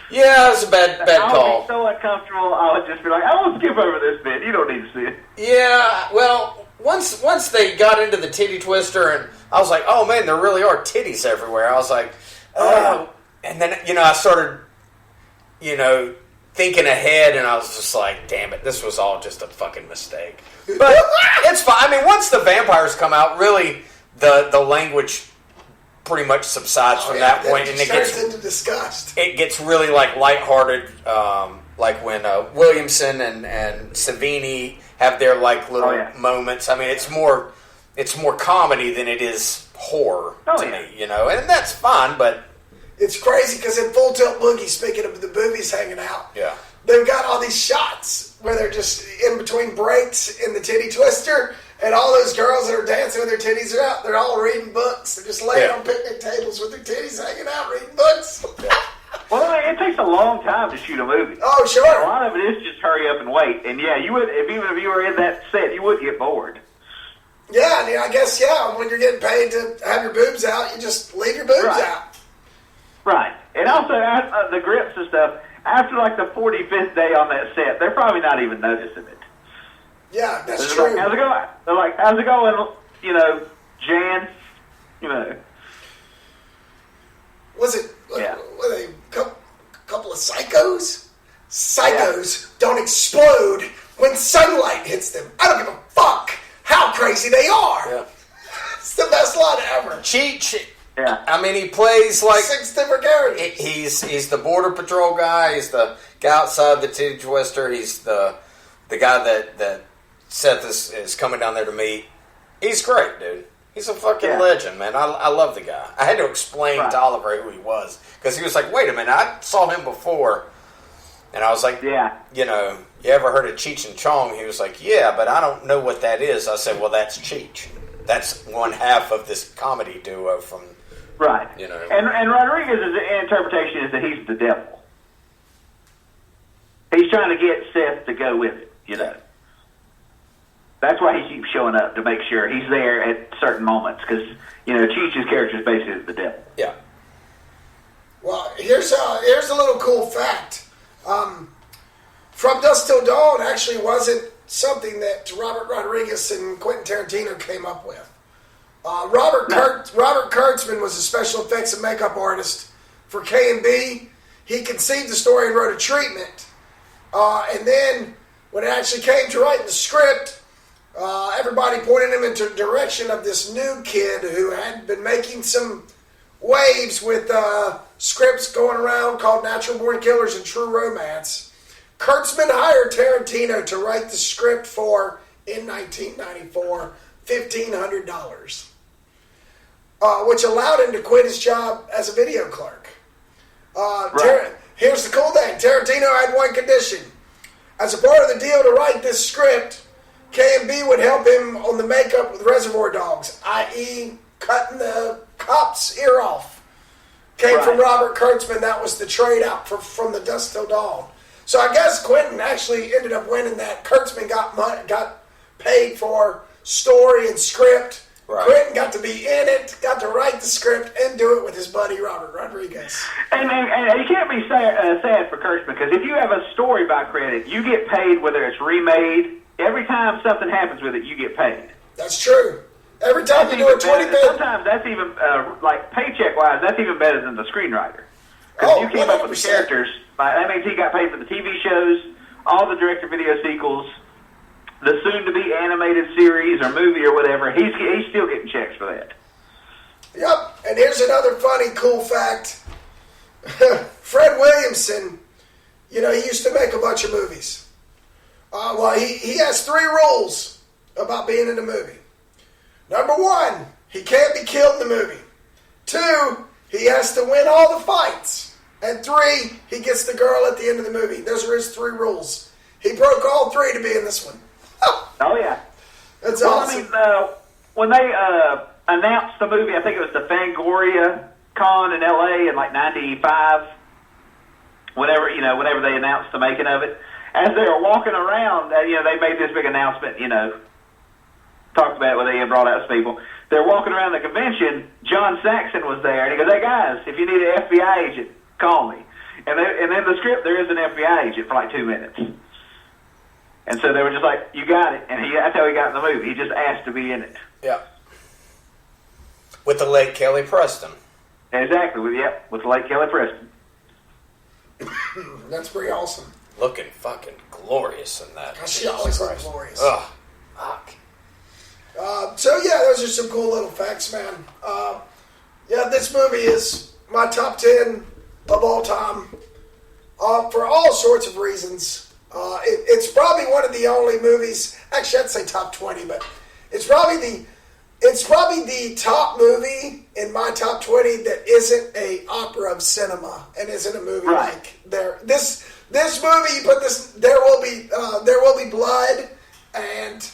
Speaker 3: Yeah, it was a bad
Speaker 1: I
Speaker 3: call.
Speaker 1: would be so uncomfortable. I would just be like, I will skip over this bit. You don't need to see it.
Speaker 3: Yeah, well, once they got into the titty twister, and I was like, oh man, there really are titties everywhere. I was like, oh. And then, you know, I started, you know, thinking ahead, and I was just like, damn it, this was all just a fucking mistake. But it's fine. I mean, once the vampires come out, really, the language pretty much subsides from that point, and it gets
Speaker 6: into disgust.
Speaker 3: It gets really like lighthearted, like when Williamson and Savini have their like little moments. I mean, it's more comedy than it is horror to me, you know, and that's fine. But
Speaker 6: it's crazy because in Full Tilt Boogie, speaking of the boobies hanging out, they've got all these shots where they're just in between breaks in the titty twister. And all those girls that are dancing with their titties are out. They're all reading books. They're just laying on picnic tables with their titties hanging out, reading books.
Speaker 1: Well, it takes a long time to shoot a movie.
Speaker 6: Oh, sure.
Speaker 1: A lot of it is just hurry up and wait. And yeah, you would, even if you were in that set, you would get bored.
Speaker 6: Yeah, I mean, I guess, when you're getting paid to have your boobs out, you just leave your boobs out.
Speaker 1: Right. And also, the grips and stuff, after like the 45th day on that set, they're probably not even noticing it.
Speaker 6: Yeah, that's true.
Speaker 1: Like, how's it going? They're like, how's it going, you know, Jan? You know.
Speaker 6: Was it, were they a couple of psychos? Psychos don't explode when sunlight hits them. I don't give a fuck how crazy they are. Yeah. It's the best line ever.
Speaker 3: Cheech.
Speaker 1: Yeah.
Speaker 3: I mean, he plays like
Speaker 6: 6 different characters.
Speaker 3: He's the border patrol guy. He's the guy outside the titty twister. He's the guy that Seth is coming down there to meet. He's great, dude. He's a fucking legend, man. I love the guy. I had to explain to Oliver who he was because he was like, wait a minute, I saw him before. And I was like, you know, you ever heard of Cheech and Chong? He was like, yeah, but I don't know what that is. I said, well, that's Cheech. That's one half of this comedy duo from...
Speaker 1: Right.
Speaker 3: You know.
Speaker 1: And Rodriguez's interpretation is that he's the devil. He's trying to get Seth to go with it, you know. That's why he keeps showing up, to make sure he's there at certain moments, because, you know, Cheech's character is basically the devil.
Speaker 3: Yeah.
Speaker 6: Well, here's a little cool fact. From Dusk Till Dawn actually wasn't something that Robert Rodriguez and Quentin Tarantino came up with. Robert Kurtzman was a special effects and makeup artist for K&B. He conceived the story and wrote a treatment. And then when it actually came to writing the script, everybody pointed him into the direction of this new kid who had been making some waves with scripts going around called Natural Born Killers and True Romance. Kurtzman hired Tarantino to write the script for, in 1994, $1,500, which allowed him to quit his job as a video clerk. Here's the cool thing. Tarantino had one condition. As a part of the deal to write this script, K&B would help him on the makeup with Reservoir Dogs, i.e. cutting the cop's ear off. Came from Robert Kurtzman. That was the trade out from the Dusk Till Dawn. So I guess Quentin actually ended up winning that. Kurtzman got paid for story and script. Right. Quentin got to be in it, got to write the script, and do it with his buddy Robert Rodriguez.
Speaker 1: And you can't be sad for Kurtzman, because if you have a story by credit, you get paid whether it's remade every time something happens with it, you get paid.
Speaker 6: That's true. Every time you do a 20 bit.
Speaker 1: Sometimes that's even, like paycheck-wise, that's even better than the screenwriter. Because you came
Speaker 6: 100%.
Speaker 1: up with the characters. That means he got paid for the TV shows, all the direct-to-video sequels, the soon-to-be animated series or movie or whatever. He's still getting checks for that.
Speaker 6: Yep. And here's another funny, cool fact. Fred Williamson, he used to make a bunch of movies. He has 3 rules about being in a movie. Number 1, he can't be killed in the movie. 2, he has to win all the fights. And 3, he gets the girl at the end of the movie. Those are his 3 rules. He broke all 3 to be in this one.
Speaker 1: Oh, yeah.
Speaker 6: That's awesome.
Speaker 1: I mean, when they announced the movie, I think it was the Fangoria Con in L.A. in like 95, whenever they announced the making of it, as they were walking around, they made this big announcement, talked about it when they had brought out some people. They're walking around the convention. John Saxon was there, and he goes, "Hey guys, if you need an FBI agent, call me." And in the script, there is an FBI agent for like 2 minutes. And so they were just like, "You got it," and that's how he got in the movie. He just asked to be in it.
Speaker 3: Yeah. With the late Kelly Preston.
Speaker 1: Exactly. With the late Kelly Preston.
Speaker 6: That's pretty awesome.
Speaker 3: Looking fucking glorious in that.
Speaker 6: God, she always looked glorious.
Speaker 3: Ugh. Fuck.
Speaker 6: Those are some cool little facts, man. This movie is my top 10 of all time for all sorts of reasons. It's probably one of the only movies. Actually, I'd say top 20, but it's probably the top movie in my top 20 that isn't a opera of cinema and isn't a movie like there. This movie, you put this. There will be blood, and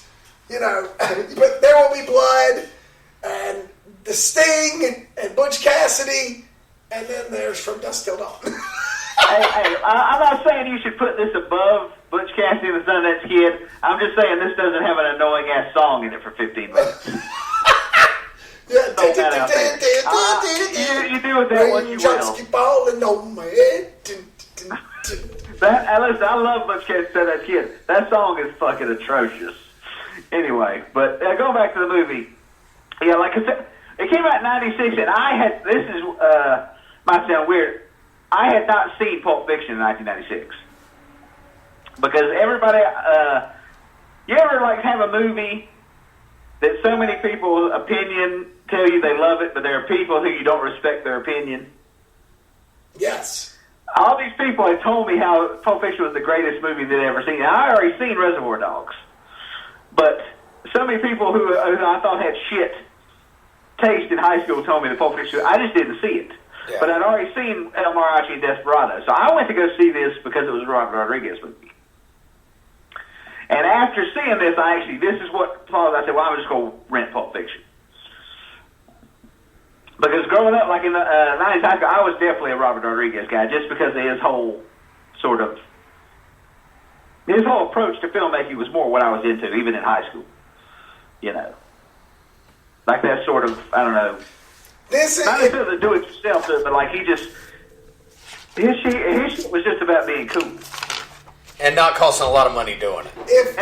Speaker 6: but There Will Be Blood, and The Sting, and Butch Cassidy, and then there's From Dusk Till Dawn.
Speaker 1: Hey, I'm not saying you should put this above Butch Cassidy and the Sundance Kid. I'm just saying this doesn't have an annoying-ass song in it for 15 minutes. You do with that what you will.
Speaker 6: Keep falling on my head.
Speaker 1: Listen, I love Butch Cassidy and the Sundance Kid. That song is fucking atrocious. Anyway, but going back to the movie, like I said, it came out in '96, and this might sound weird, I had not seen Pulp Fiction in 1996. Because everybody, you ever like have a movie that so many people's opinion tell you they love it, but there are people who you don't respect their opinion?
Speaker 6: Yes.
Speaker 1: All these people had told me how Pulp Fiction was the greatest movie they'd ever seen. Now, I already seen Reservoir Dogs. But so many people who I thought had shit taste in high school told me that Pulp Fiction, I just didn't see it. Yeah. But I'd already seen El Mariachi and Desperado. So I went to go see this because it was a Robert Rodriguez movie. And after seeing this, this is what I said, well, I'm just going to rent Pulp Fiction. Because growing up, like in the 90s high school, I was definitely a Robert Rodriguez guy just because of his whole his whole approach to filmmaking was more what I was into, even in high school. Like that sort of, I don't know. Not into the do-it-yourself, but like his shit was just about being cool.
Speaker 3: And not costing a lot of money doing it.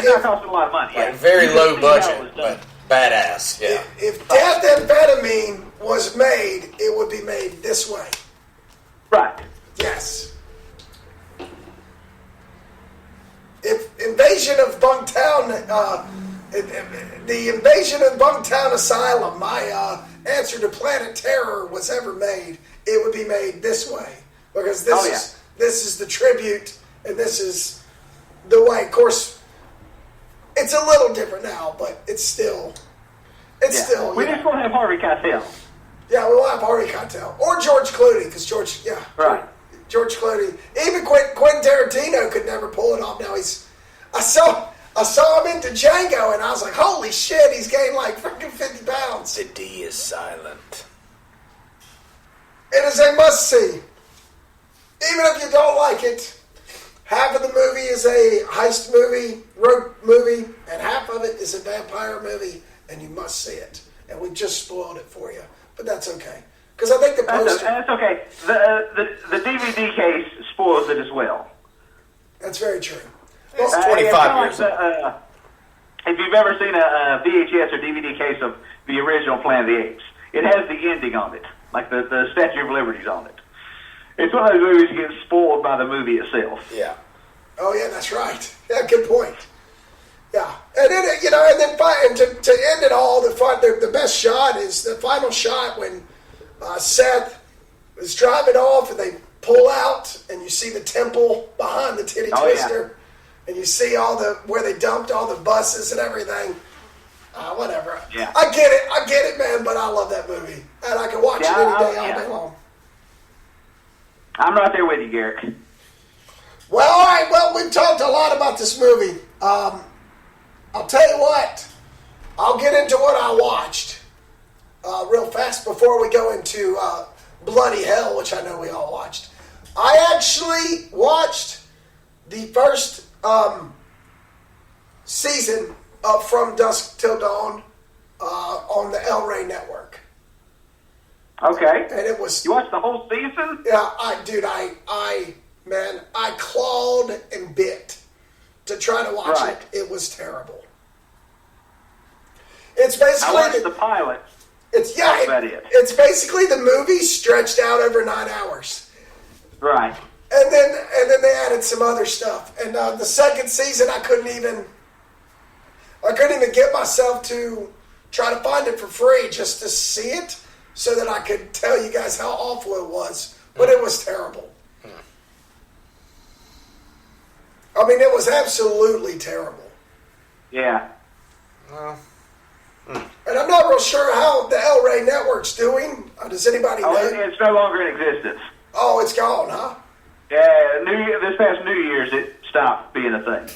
Speaker 1: Not costing a lot of money.
Speaker 3: Like very low budget, but badass. Yeah.
Speaker 6: If Death Amphetamine was made, it would be made this way.
Speaker 1: Right.
Speaker 6: Yes. If Invasion of Bunktown, the Invasion of Bunktown Asylum, my answer to Planet Terror, was ever made, it would be made this way. Because this is the tribute, and this is the way. Of course, it's a little different now, but it's still.
Speaker 1: We just won't have Harvey Keitel.
Speaker 6: Yeah, we'll have Harvey Keitel or George Clooney, because George Clooney, even Quentin Tarantino could never pull it off. Now I saw him into Django, and I was like, holy shit, he's gained like freaking 50 pounds.
Speaker 3: The D is silent.
Speaker 6: It is a must-see. Even if you don't like it, half of the movie is a heist movie, road movie, and half of it is a vampire movie, and you must see it. And we just spoiled it for you. But that's okay. Because I think the poster...
Speaker 1: That's okay. The DVD case spoils it as well.
Speaker 6: That's very true.
Speaker 3: Well, it's 25 years old.
Speaker 1: if you've ever seen a VHS or DVD case of the original Planet of the Apes, it has the ending on it, like the Statue of Liberty's on it. It's one of those movies that gets spoiled by the movie itself.
Speaker 3: Yeah.
Speaker 6: Oh yeah, that's right. Yeah, good point. Yeah, and then and to end it all, the best shot is the final shot when Seth is driving off and they pull out and you see the temple behind the titty twister, and you see where they dumped all the buses and everything. Whatever.
Speaker 1: Yeah.
Speaker 6: I get it, man. But I love that movie, and I can watch it any day, all day long.
Speaker 1: I'm right there with you, Garrick.
Speaker 6: Well, all right. Well, we've talked a lot about this movie. I'll tell you what. I'll get into what I watched real fast before we go into Bloody Hell, which I know we all watched. I actually watched the first season of From Dusk Till Dawn on the El Rey Network.
Speaker 1: Okay.
Speaker 6: And it was...
Speaker 1: You watched the whole season?
Speaker 6: Yeah, I clawed and bit to try to watch it. It was terrible. It's basically...
Speaker 1: I watched the pilot.
Speaker 6: It's basically the movie stretched out over 9 hours.
Speaker 1: Right.
Speaker 6: And then they added some other stuff. And the second season, I couldn't even get myself to try to find it for free just to see it so that I could tell you guys how awful it was. But it was terrible. I mean, it was absolutely terrible.
Speaker 1: Yeah.
Speaker 6: Well. And I'm not real sure how the El Rey Network's doing. Does anybody know?
Speaker 1: It's no longer in existence.
Speaker 6: Oh, it's gone, huh?
Speaker 1: Yeah, this past New Year's, it stopped being a thing.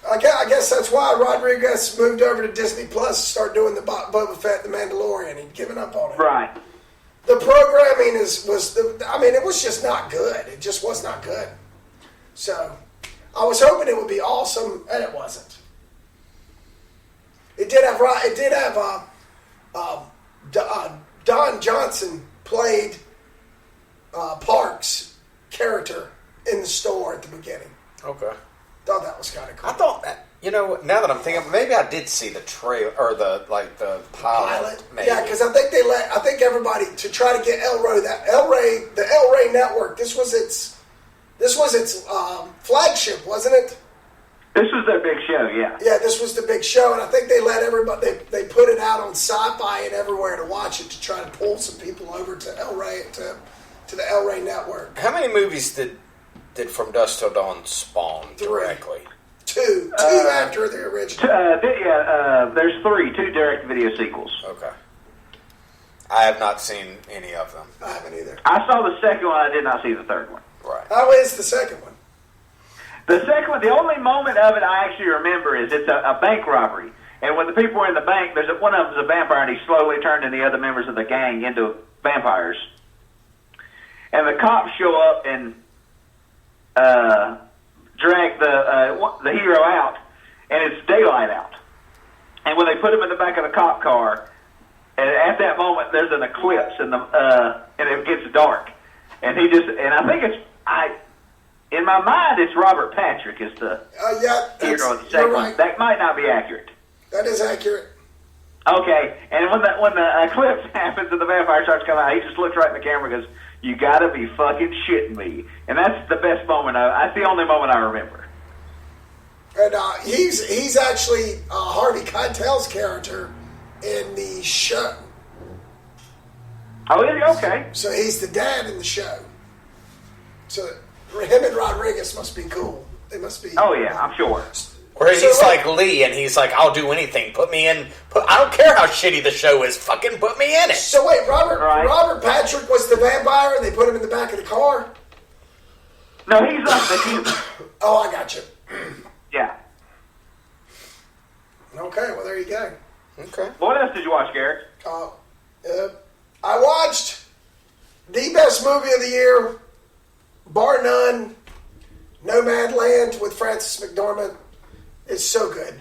Speaker 6: I guess that's why Rodriguez moved over to Disney Plus to start doing the Boba Fett, the Mandalorian. He'd given up on it.
Speaker 1: Right.
Speaker 6: The programming it was just not good. It just was not good. So, I was hoping it would be awesome, and it wasn't. It did have Don Johnson played Park's character in the store at the beginning.
Speaker 3: Okay.
Speaker 6: Thought that was kind of cool.
Speaker 3: I thought that, now that I'm thinking, maybe I did see the trailer or the pilot. Maybe.
Speaker 6: Yeah, because I think everybody to try to get the El Rey Network. This was its flagship, wasn't it?
Speaker 1: This was their big show, yeah.
Speaker 6: Yeah, this was the big show, and I think they let everybody. They put it out on Sci-Fi and everywhere to watch it to try to pull some people over to El Rey to the El Rey Network.
Speaker 3: How many movies did From Dusk Till Dawn spawn directly?
Speaker 6: Two after the original.
Speaker 1: There's 3, 2 direct video sequels.
Speaker 3: Okay. I have not seen any of them.
Speaker 6: I haven't either.
Speaker 1: I saw the second one. I did not see the third one.
Speaker 3: Right.
Speaker 6: How is the second one?
Speaker 1: The second one, the only moment of it I actually remember is it's a bank robbery. And when the people are in the bank, one of them's a vampire, and he slowly turning the other members of the gang into vampires. And the cops show up and drag the hero out, and it's daylight out. And when they put him in the back of the cop car, and at that moment there's an eclipse, and it gets dark, and I think in my mind it's Robert Patrick is the hero of the second one. That might not be accurate.
Speaker 6: That is accurate.
Speaker 1: Okay, and when the eclipse happens and the vampire starts coming out, he just looks right in the camera and goes, "You gotta be fucking shitting me!" And that's the best moment. That's the only moment I remember.
Speaker 6: And he's actually Harvey Keitel's character in the show.
Speaker 1: Oh, is he? Okay.
Speaker 6: So he's the dad in the show. So him and Rodriguez must be cool. They must be.
Speaker 1: Oh yeah, I'm sure.
Speaker 3: Where he's like Lee, and he's like, "I'll do anything. Put me in. I don't care how shitty the show is. Fucking put me in it."
Speaker 6: So wait, Robert Patrick was the vampire, and they put him in the back of the car?
Speaker 1: No, he's like the human.
Speaker 6: Oh, I got you.
Speaker 1: Yeah.
Speaker 6: Okay, well there you go.
Speaker 3: Okay.
Speaker 1: What else did you watch, Garrick?
Speaker 6: I watched the best movie of the year, bar none, Nomadland with Frances McDormand. It's so good.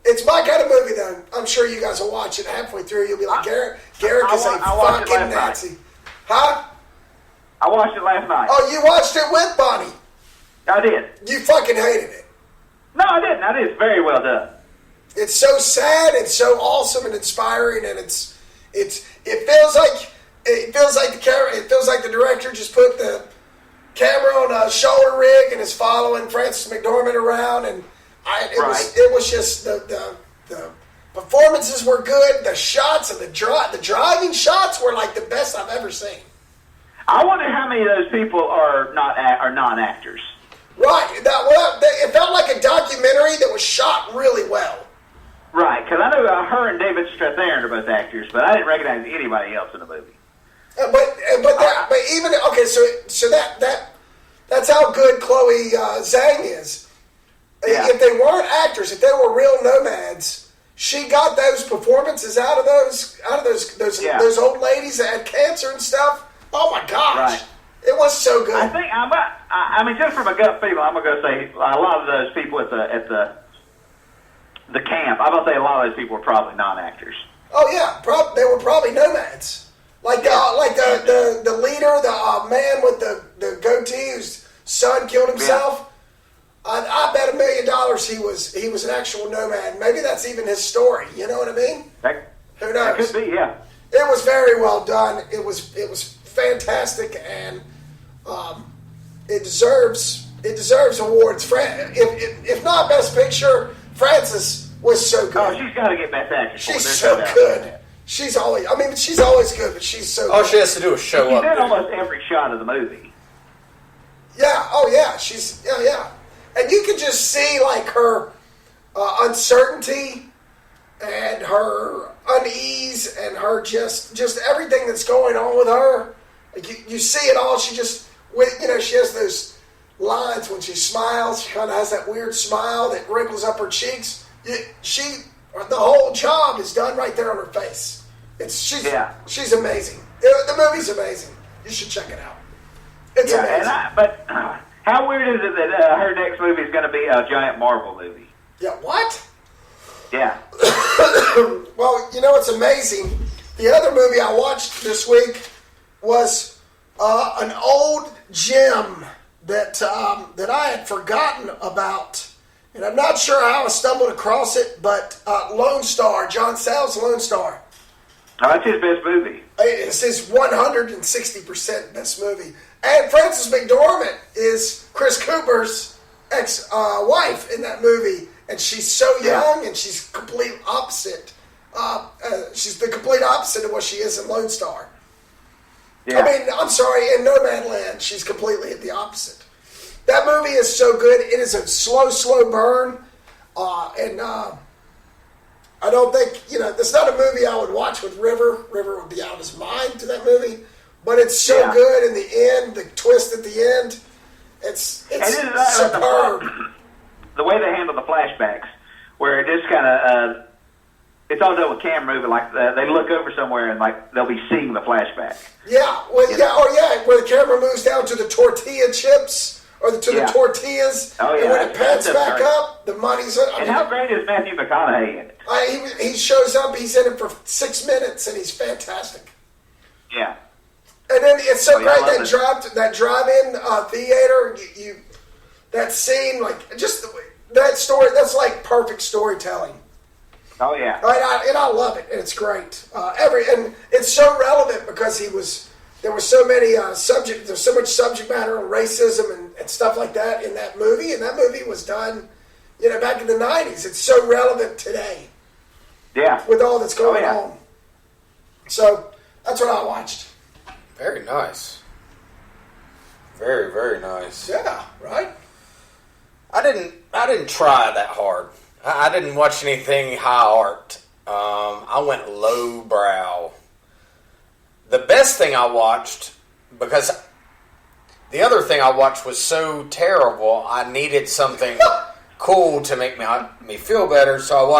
Speaker 6: It's my kind of movie, though. I'm sure you guys will watch it halfway through. You'll be like, Garrick is a fucking Nazi. Huh?
Speaker 1: I watched it last night.
Speaker 6: Oh, you watched it with Bonnie?
Speaker 1: I did.
Speaker 6: You fucking hated it.
Speaker 1: No, I didn't. It's very well done.
Speaker 6: It's so sad. It's so awesome and inspiring, and it feels like the director just put the camera on a shoulder rig and is following Frances McDormand around, and it was just the performances were good. The shots and the driving shots were like the best I've ever seen.
Speaker 1: I wonder how many of those people are non-actors.
Speaker 6: Right. It felt like a documentary that was shot really well.
Speaker 1: Right, because I know her and David Strathairn are both actors, but I didn't recognize anybody else in the movie.
Speaker 6: But even okay, so that's how good Chloe Zhang is.
Speaker 1: Yeah.
Speaker 6: If they weren't actors, if they were real nomads, she got those performances out of those old ladies that had cancer and stuff. Oh my gosh,
Speaker 1: right.
Speaker 6: It was so good.
Speaker 1: I think I mean, just from a gut feeling, I'm gonna say a lot of those people at the camp. I'm gonna say a lot of those people were probably non-actors.
Speaker 6: Oh yeah, they were probably nomads. Like the leader, the man with the goatee whose son killed himself. Yeah. I bet $1 million he was an actual nomad. Maybe that's even his story. You know what I mean? Who knows?
Speaker 1: That could be, yeah.
Speaker 6: It was very well done. It was fantastic, and it deserves awards. If not Best Picture, Frances was so good.
Speaker 1: Oh, she's got to get Best Actress.
Speaker 6: She's so good. She's always good, but she's so good.
Speaker 3: All she has to do is show up.
Speaker 1: She's in almost every shot of the movie.
Speaker 6: Yeah, oh yeah, yeah. And you can just see like her uncertainty and her unease and her just everything that's going on with her. Like you see it all. She just she has those lines when she smiles. She kind of has that weird smile that wrinkles up her cheeks. The whole job is done right there on her face. She's amazing. The movie's amazing. You should check it out. It's amazing.
Speaker 1: But how weird is it that her next movie is going to be a giant Marvel movie?
Speaker 6: Yeah, what?
Speaker 1: Yeah.
Speaker 6: Well, it's amazing. The other movie I watched this week was an old gem that I had forgotten about. And I'm not sure how I stumbled across it, but Lone Star, John Sayles' Lone Star.
Speaker 1: Oh, that's his best movie.
Speaker 6: It's his 160% best movie. And Frances McDormand is Chris Cooper's ex-wife in that movie. And she's so young, and she's complete opposite. She's the complete opposite of what she is in Lone Star. Yeah. I mean, I'm sorry, in Nomadland, she's completely the opposite. That movie is so good. It is a slow burn. And I don't think, it's not a movie I would watch with River. River would be out of his mind to that movie. But it's so good in the end, the twist at the end. It's superb.
Speaker 1: The way they handle the flashbacks, where it just kind of, it's all done with camera moving, like they look over somewhere and like they'll be seeing the flashback.
Speaker 6: Yeah, where the camera moves down to the tortilla chips. Or to the tortillas, and when it pans back up, the money's...
Speaker 1: how great is Matthew McConaughey in it?
Speaker 6: He shows up, he's in it for 6 minutes, and he's fantastic.
Speaker 1: Yeah.
Speaker 6: And then it's so great, that drive-in theater, that scene, like, just that story, that's like perfect storytelling.
Speaker 1: Oh, yeah.
Speaker 6: And I love it, and it's great. And it's so relevant because there were so many there's so much subject matter on racism and stuff like that in that movie. And that movie was done, back in the 90s. It's so relevant today.
Speaker 1: Yeah.
Speaker 6: With all that's going on. So, that's what I watched.
Speaker 3: Very nice. Very, very nice.
Speaker 6: Yeah, right?
Speaker 3: I didn't try that hard. I didn't watch anything high art. I went low brow. The best thing I watched, because the other thing I watched was so terrible, I needed something cool to make me feel better. So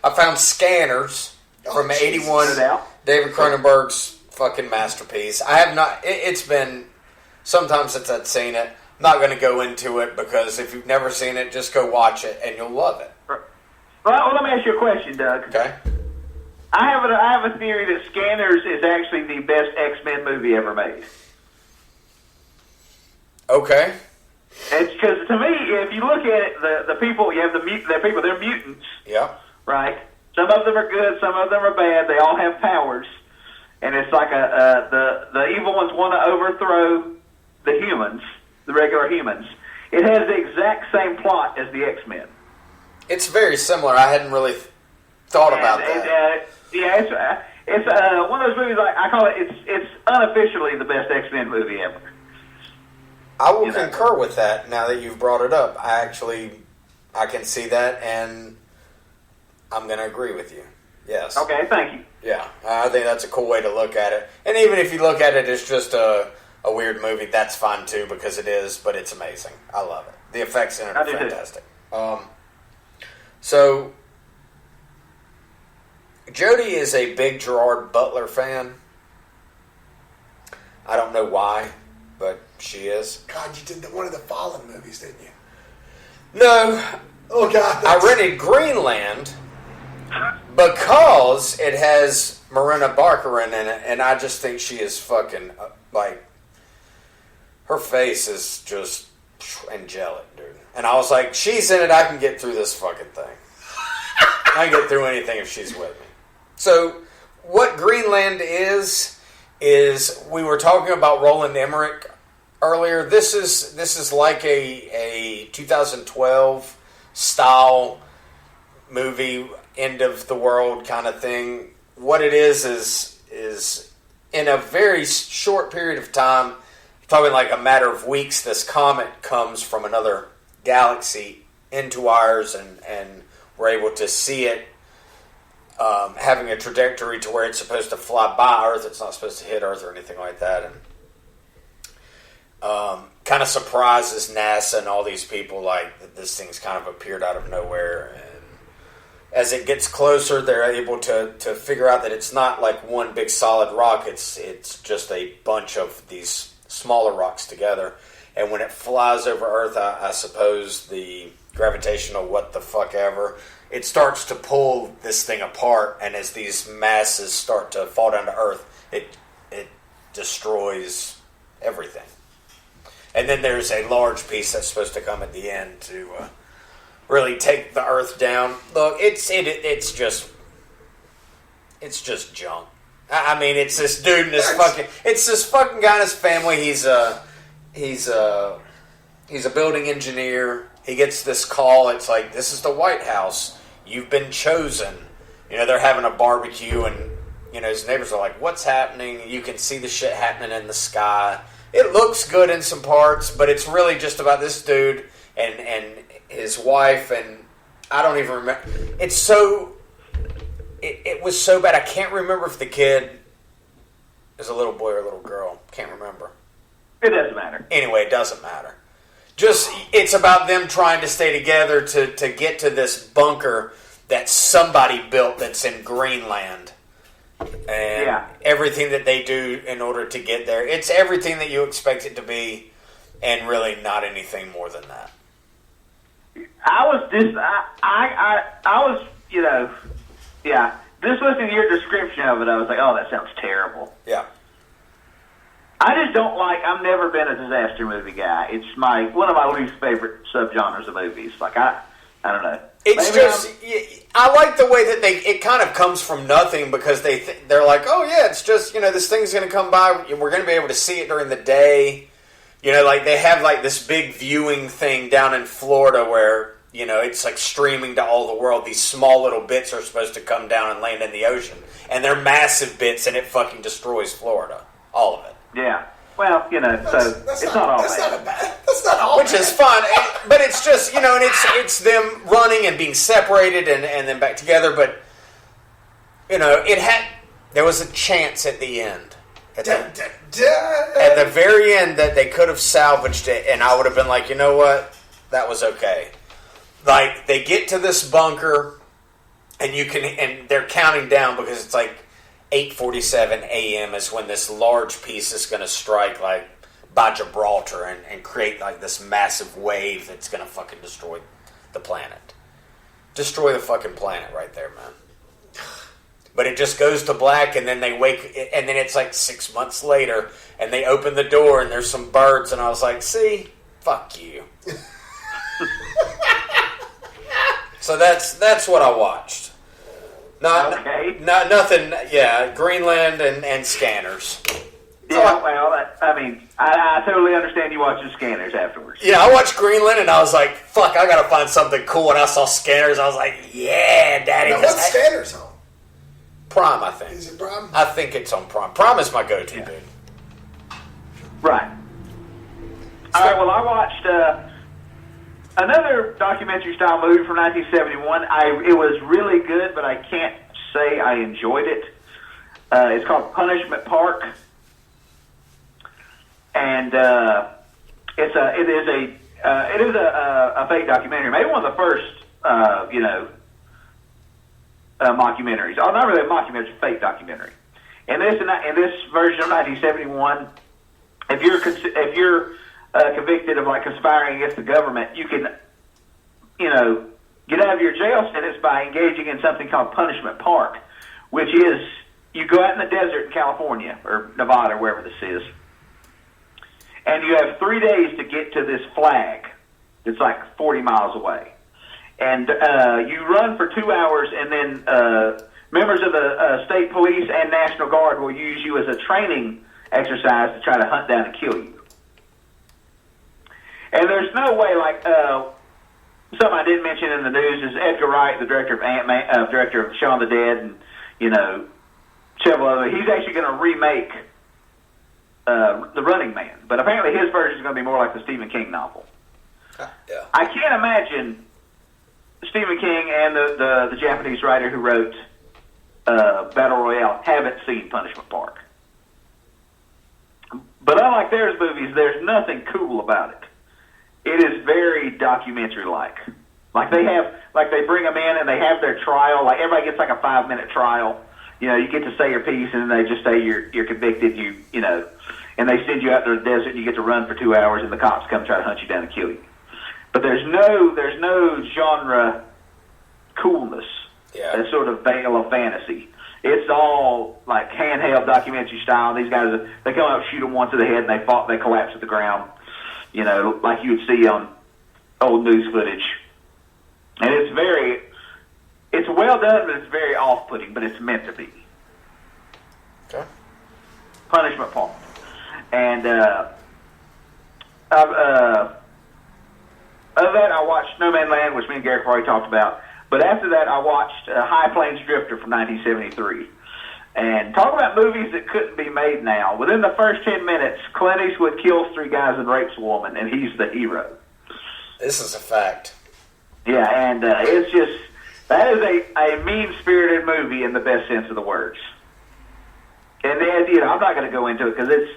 Speaker 3: I found Scanners from '81, David Cronenberg's fucking masterpiece. I have not. It's been some time since I'd seen it. I'm not going to go into it because if you've never seen it, just go watch it and you'll love it.
Speaker 1: Well, let me ask you a question, Doug.
Speaker 3: Okay.
Speaker 1: I have a theory that Scanners is actually the best X-Men movie ever made.
Speaker 3: Okay.
Speaker 1: It's because to me, if you look at it, the people, you have the people, they're mutants.
Speaker 3: Yeah.
Speaker 1: right? Some of them are good, some of them are bad. They all have powers, and it's like the evil ones want to overthrow the humans, the regular humans. It has the exact same plot as the X-Men.
Speaker 3: It's very similar. I hadn't really thought about that.
Speaker 1: It's one of those movies. I call it. It's unofficially the best X-Men movie ever.
Speaker 3: I will concur with that. Now that you've brought it up, I can see that, and I'm going to agree with you. Yes.
Speaker 1: Okay. Thank you.
Speaker 3: Yeah, I think that's a cool way to look at it. And even if you look at it as just a weird movie, that's fine too, because it is, but it's amazing. I love it. The effects in it are fantastic. So, Jody is a big Gerard Butler fan. I don't know why, but she is.
Speaker 6: God, you did one of the Fallen movies, didn't you?
Speaker 3: No.
Speaker 6: Oh, God.
Speaker 3: I rented Greenland because it has Marina Barkerin in it, and I just think she is fucking, her face is just angelic, dude. And I was like, she's in it, I can get through this fucking thing. I can get through anything if she's with me. So, what Greenland is we were talking about Roland Emmerich earlier. This is like a 2012 style movie, end of the world kind of thing. What it is in a very short period of time, talking like a matter of weeks, this comet comes from another galaxy into ours, and we're able to see it having a trajectory to where it's supposed to fly by Earth. It's not supposed to hit Earth or anything like that. And kind of surprises NASA and all these people, like that this thing's kind of appeared out of nowhere. And as it gets closer, they're able to figure out that it's not like one big solid rock. It's just a bunch of these smaller rocks together. And when it flies over Earth, I suppose the gravitational what the fuck ever, it starts to pull this thing apart, and as these masses start to fall down to Earth, it destroys everything. And then there's a large piece that's supposed to come at the end to really take the Earth down. Look, it's just junk. I mean, it's this dude and it's this fucking guy and his family. He's a building engineer. He gets this call. It's like, this is the White House. You've been chosen. They're having a barbecue, and his neighbors are like, what's happening? You can see the shit happening in the sky. It looks good in some parts, but it's really just about this dude and his wife, and I don't even remember. It was so bad. I can't remember if the kid is a little boy or a little girl. Can't remember.
Speaker 1: It doesn't matter.
Speaker 3: Anyway, it doesn't matter. Just, it's about them trying to stay together to get to this bunker that somebody built that's in Greenland. And everything that they do in order to get there. It's everything that you expect it to be, and really not anything more than that.
Speaker 1: Just listening to your description of it, I was like, oh, that sounds terrible.
Speaker 3: Yeah.
Speaker 1: I just don't I've never been a disaster movie guy. It's one of my least favorite subgenres of movies. I don't know.
Speaker 3: I like the way that it kind of comes from nothing, because they're like, oh yeah, it's just, this thing's going to come by. We're going to be able to see it during the day. They have this big viewing thing down in Florida where, it's streaming to all the world. These small little bits are supposed to come down and land in the ocean. And they're massive bits, and it fucking destroys Florida. All of it.
Speaker 1: Yeah. Well, it's not all bad.
Speaker 6: That's not all
Speaker 3: Which
Speaker 6: bad.
Speaker 3: is fun. But it's just, and it's them running and being separated and then back together. But, there was a chance at the end. At the very end that they could have salvaged it, and I would have been like, you know what? That was okay. They get to this bunker, and they're counting down because it's 8:47 a.m. is when this large piece is going to strike by Gibraltar and create this massive wave that's going to fucking destroy the planet. Destroy the fucking planet right there, man. But it just goes to black, and then they wake, and then it's 6 months later, and they open the door, and there's some birds, and I was like, see? Fuck you. So that's what I watched. Nothing. Yeah, Greenland and Scanners.
Speaker 1: Yeah, well, I totally understand you watching Scanners afterwards.
Speaker 3: Yeah, I watched Greenland and I was like, fuck, I gotta find something cool. And I saw Scanners, I was like, yeah, Daddy.
Speaker 6: Now, what's Scanners on?
Speaker 3: Prime, I think.
Speaker 6: Is it Prime?
Speaker 3: I think it's on Prime. Prime is my go-to, dude.
Speaker 1: Right. All right, well, I watched another documentary-style movie from 1971. It was really good, but I can't say I enjoyed it. It's called Punishment Park. And it is a fake documentary, maybe one of the first mockumentaries. Oh, not really a mockumentary, it's a fake documentary. In this version of 1971, if you're convicted of like conspiring against the government, you can get out of your jail sentence by engaging in something called Punishment Park, which is you go out in the desert in California or Nevada, wherever this is. And you have 3 days to get to this flag that's like 40 miles away. And you run for 2 hours, and then members of the state police and National Guard will use you as a training exercise to try to hunt down and kill you. And there's no way, like, something I didn't mention in the news is Edgar Wright, the director of Ant-Man, director of Shaun the Dead, and, several other. He's actually going to remake The Running Man, but apparently his version is going to be more like the Stephen King novel.
Speaker 3: Yeah.
Speaker 1: I can't imagine Stephen King and the Japanese writer who wrote Battle Royale haven't seen Punishment Park. But unlike theirs movies, there's nothing cool about it. It is very documentary-like. Like they bring them in and they have their trial. Like everybody gets like a 5-minute trial. You get to say your piece, and then they just say you're convicted. And they send you out to the desert, and you get to run for 2 hours, and the cops come try to hunt you down and kill you. But there's no genre coolness.
Speaker 3: Yeah.
Speaker 1: That sort of veil of fantasy. It's all like handheld documentary style. These guys, they come out, shoot them once in the head, and they collapse at the ground. Like you would see on old news footage. And it's well done, but it's very off-putting, but it's meant to be.
Speaker 3: Okay.
Speaker 1: Punishment Park. And other than that, I watched No Man's Land, which me and Garrick already talked about. But after that, I watched High Plains Drifter from 1973. And talk about movies that couldn't be made now. Within the first 10 minutes, Clint Eastwood kills 3 guys and rapes a woman, and he's the hero.
Speaker 3: This is a fact.
Speaker 1: Yeah, and it's just, that is a mean-spirited movie in the best sense of the words. And I'm not going to go into it because it's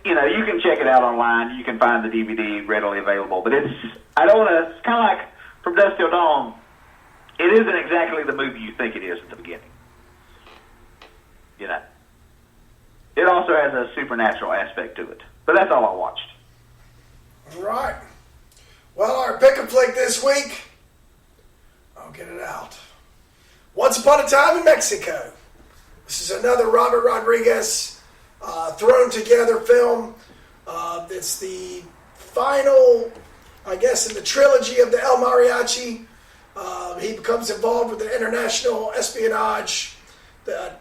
Speaker 1: you can check it out online. You can find the DVD readily available. But it's kind of like From Dusk Till Dawn. It isn't exactly the movie you think it is at the beginning. It also has a supernatural aspect to it. But that's all I watched.
Speaker 6: All right. Well, our pick-a flick this week, I'll get it out. Once Upon a Time in Mexico. This is another Robert Rodriguez thrown together film. It's the final, I guess, in the trilogy of the El Mariachi. He becomes involved with the international espionage that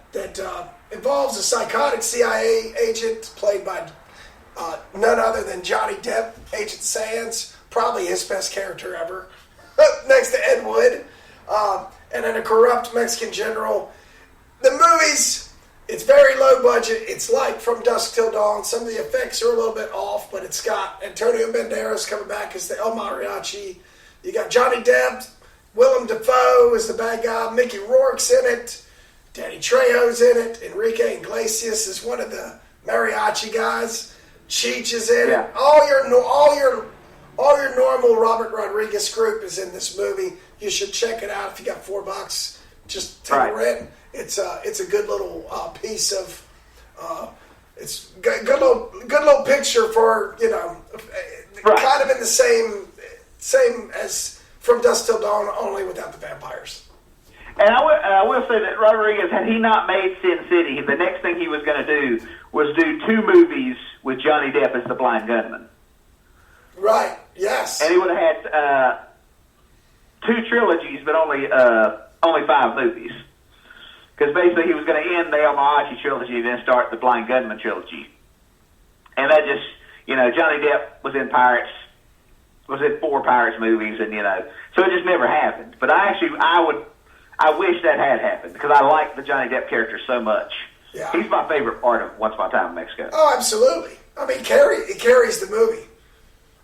Speaker 6: involves a psychotic CIA agent played by none other than Johnny Depp, Agent Sands, probably his best character ever, next to Ed Wood, and then a corrupt Mexican general. The movies, it's very low budget. It's like From Dusk Till Dawn. Some of the effects are a little bit off, but it's got Antonio Banderas coming back as the El Mariachi. You got Johnny Depp, Willem Dafoe is the bad guy, Mickey Rourke's in it, Danny Trejo's in it, Enrique Iglesias is one of the mariachi guys, Cheech is in it. All your normal Robert Rodriguez group is in this movie. You should check it out if you got $4. Just take a rent. It's a good little piece of it's good little picture for kind of in the same as From Dusk Till Dawn, only without the vampires.
Speaker 1: And I will say that Rodriguez, had he not made Sin City, the next thing he was going to do was do 2 movies with Johnny Depp as the blind gunman.
Speaker 6: Right. Yes.
Speaker 1: And he would have had 2 trilogies, but only 5 movies. because basically he was going to end the El Mariachi trilogy and then start the Blind Gunman trilogy. And that just, Johnny Depp was in 4 Pirates movies, and so it just never happened. But I wish that had happened because I like the Johnny Depp character so much.
Speaker 6: Yeah.
Speaker 1: He's my favorite part of Once Upon a Time in Mexico.
Speaker 6: Oh, absolutely. I mean, it carries the movie.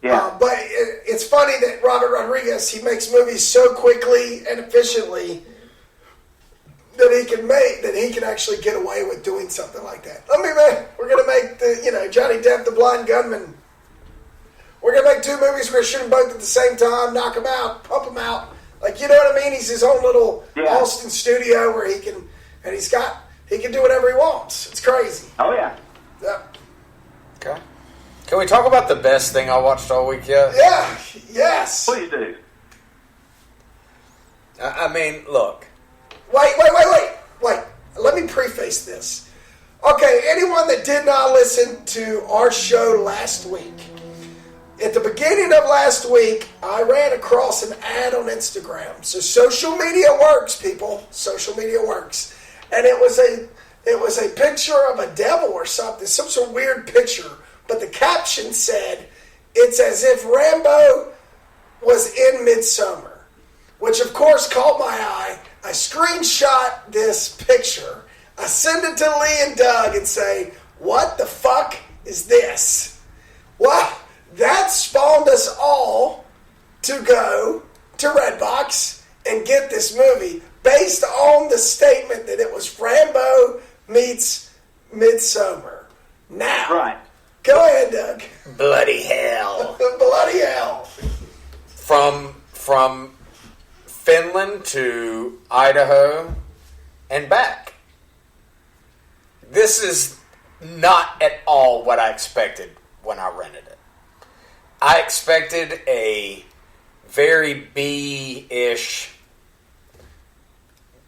Speaker 1: Yeah.
Speaker 6: But it's funny that Robert Rodriguez, he makes movies so quickly and efficiently that he can actually get away with doing something like that. We're going to make Johnny Depp, the Blind Gunman. We're going to make 2 movies. We're going to shoot them both at the same time, knock them out, pump them out. Like, you know what I mean? He's his own little Austin studio where he can do whatever he wants. It's crazy.
Speaker 1: Oh, yeah.
Speaker 6: Yeah.
Speaker 3: Okay. Can we talk about the best thing I watched all week yet?
Speaker 6: Yeah. Yes.
Speaker 1: Please do.
Speaker 3: I mean, look.
Speaker 6: Wait. Let me preface this. Okay, anyone that did not listen to our show last week, at the beginning of last week, I ran across an ad on Instagram. So social media works, people. Social media works. And it was a picture of a devil or something, some sort of weird picture. But the caption said, "It's as if Rambo was in Midsummer," which of course caught my eye. I screenshot this picture. I send it to Lee and Doug and say, "What the fuck is this?" Well, that spawned us all to go to Redbox and get this movie based on the statement that it was Rambo meets Midsummer. Now,
Speaker 1: Right.
Speaker 6: Go ahead, Doug.
Speaker 3: Bloody hell.
Speaker 6: Bloody hell.
Speaker 3: From Finland to Idaho and back. This is not at all what I expected when I rented it. I expected a very B-ish,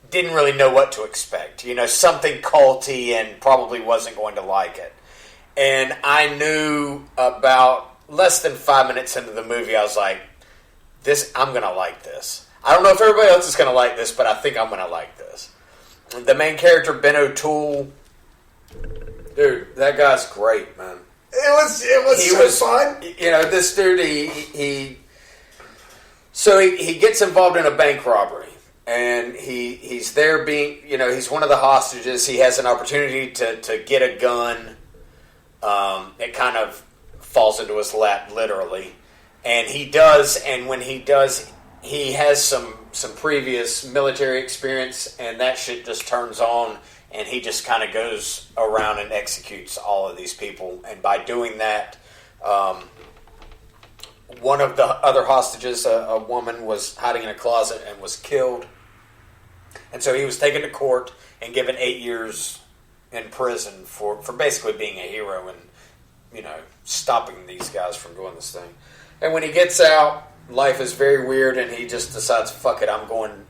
Speaker 3: didn't really know what to expect. Something culty and probably wasn't going to like it. And I knew about less than 5 minutes into the movie, I was like, I'm going to like this. I don't know if everybody else is going to like this, but I think I'm going to like this. The main character, Ben O'Toole, dude, that guy's great, man.
Speaker 6: It was fun.
Speaker 3: This dude, he gets involved in a bank robbery. And he's there being, he's one of the hostages. He has an opportunity to get a gun. It kind of falls into his lap, literally. And he does, and when he does, he has some previous military experience, and that shit just turns on, and he just kind of goes around and executes all of these people. And by doing that, one of the other hostages, a woman, was hiding in a closet and was killed. And so he was taken to court and given 8 years in prison for basically being a hero and, stopping these guys from doing this thing. And when he gets out, life is very weird, and he just decides, fuck it, I'm going,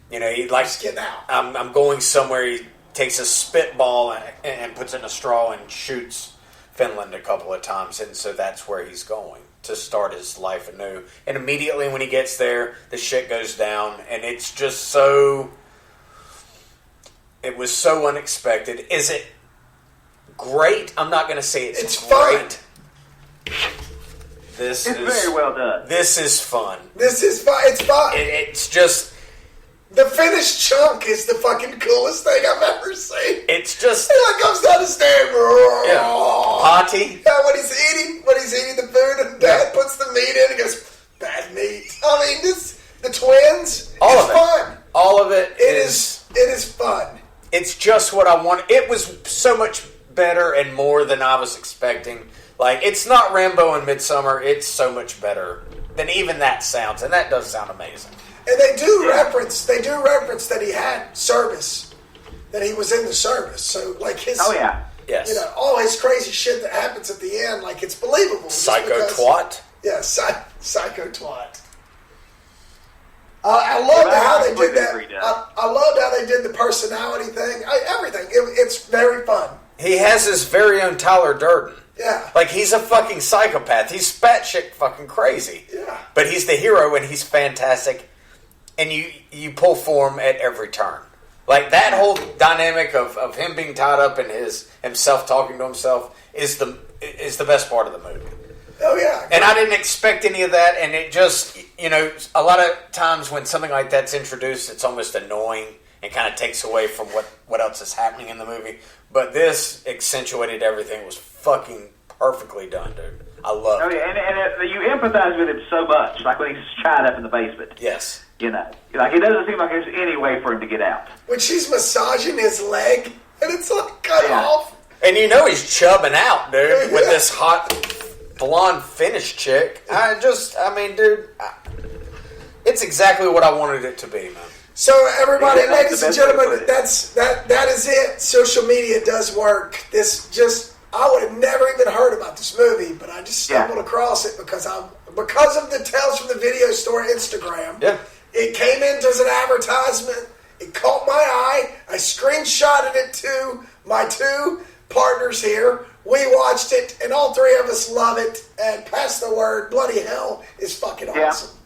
Speaker 3: he likes
Speaker 6: getting out.
Speaker 3: I'm going somewhere. He takes a spitball and puts it in a straw and shoots Finland a couple of times, and so that's where he's going to start his life anew. And immediately when he gets there, the shit goes down, and it's just it was so unexpected. Is it great? I'm not going to say it's great.
Speaker 6: Fun.
Speaker 3: It's
Speaker 1: very well done.
Speaker 3: This is fun.
Speaker 6: This is fun. It's fun.
Speaker 3: It's just...
Speaker 6: The finished chunk is the fucking coolest thing I've ever seen.
Speaker 3: It's just...
Speaker 6: He like comes down the stairs.
Speaker 3: Yeah. Potty.
Speaker 6: Yeah, when he's eating the food, and Dad puts the meat in and goes, bad meat. I mean, the twins,
Speaker 3: All
Speaker 6: it's
Speaker 3: of it.
Speaker 6: fun.
Speaker 3: All of it
Speaker 6: is... It is fun.
Speaker 3: It's just what I want. It was so much better and more than I was expecting. Like, it's not Rambo and Midsummer. It's so much better than even that sounds, and that does sound amazing.
Speaker 6: And they do reference that he had service, that he was in the service. So, like, his...
Speaker 1: Oh, yeah.
Speaker 3: Yes.
Speaker 6: All his crazy shit that happens at the end, like, it's believable.
Speaker 3: Psycho twat.
Speaker 6: Yeah, psycho twat. I loved how they did that. I loved how they did the personality thing. Everything. It's very fun.
Speaker 3: He has his very own Tyler Durden.
Speaker 6: Yeah.
Speaker 3: Like, he's a fucking psychopath. He's batshit fucking crazy.
Speaker 6: Yeah.
Speaker 3: But he's the hero, and he's fantastic. And you pull for him at every turn. Like that whole dynamic of him being tied up and himself talking to himself is the best part of the movie.
Speaker 6: Oh yeah.
Speaker 3: And I didn't expect any of that, and it just, a lot of times when something like that's introduced, it's almost annoying and kind of takes away from what else is happening in the movie. But this accentuated everything. It was fucking perfectly done, dude. I loved it.
Speaker 1: And you empathize with him so much, like when he's tied up in the basement.
Speaker 3: Yes.
Speaker 1: Like it doesn't seem like there's any way for him to get out.
Speaker 6: When she's massaging his leg, and it's like cut off.
Speaker 3: And he's chubbing out, dude, with this hot blonde Finnish chick. Dude, it's exactly what I wanted it to be, man.
Speaker 6: So everybody, ladies and gentlemen, that is it. Social media does work. I would have never even heard about this movie, but I just stumbled across it because of the Tales from the Video Store Instagram.
Speaker 3: Yeah.
Speaker 6: It came in as an advertisement. It caught my eye. I screenshotted it to my two partners here. We watched it, and all three of us love it. And pass the word, bloody hell is fucking awesome.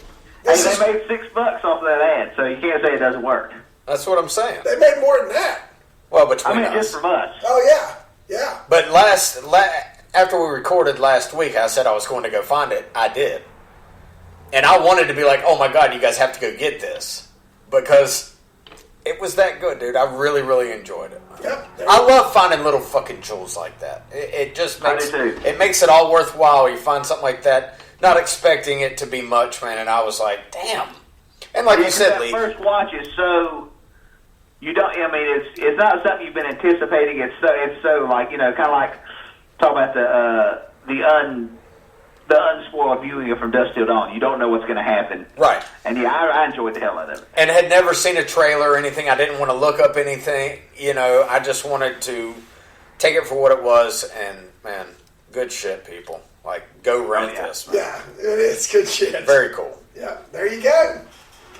Speaker 1: They made $6 off of that ad, so you can't say it doesn't work.
Speaker 3: That's what I'm saying.
Speaker 6: They made more than that.
Speaker 3: Well, between us.
Speaker 1: Just from us.
Speaker 6: Oh, yeah.
Speaker 3: But after we recorded last week, I said I was going to go find it. I did. And I wanted to be like, oh my God, you guys have to go get this. Because it was that good, dude. I really, really enjoyed it.
Speaker 6: Yep.
Speaker 3: I love finding little fucking jewels like that. It just makes it all worthwhile. You find something like that, not expecting it to be much, man. And I was like, damn. And like you said, Lee.
Speaker 1: That first watch is so... You don't. I mean, it's not something you've been anticipating. It's so like kind of like talk about the unspoiled viewing from Dusk Til Dawn. You don't know what's going to happen,
Speaker 3: right?
Speaker 1: And I enjoyed the hell out of it.
Speaker 3: And had never seen a trailer or anything. I didn't want to look up anything. I just wanted to take it for what it was. And man, good shit, people. Like, go rent this, man.
Speaker 6: Yeah, it's good shit.
Speaker 3: Very cool.
Speaker 6: Yeah, there you go.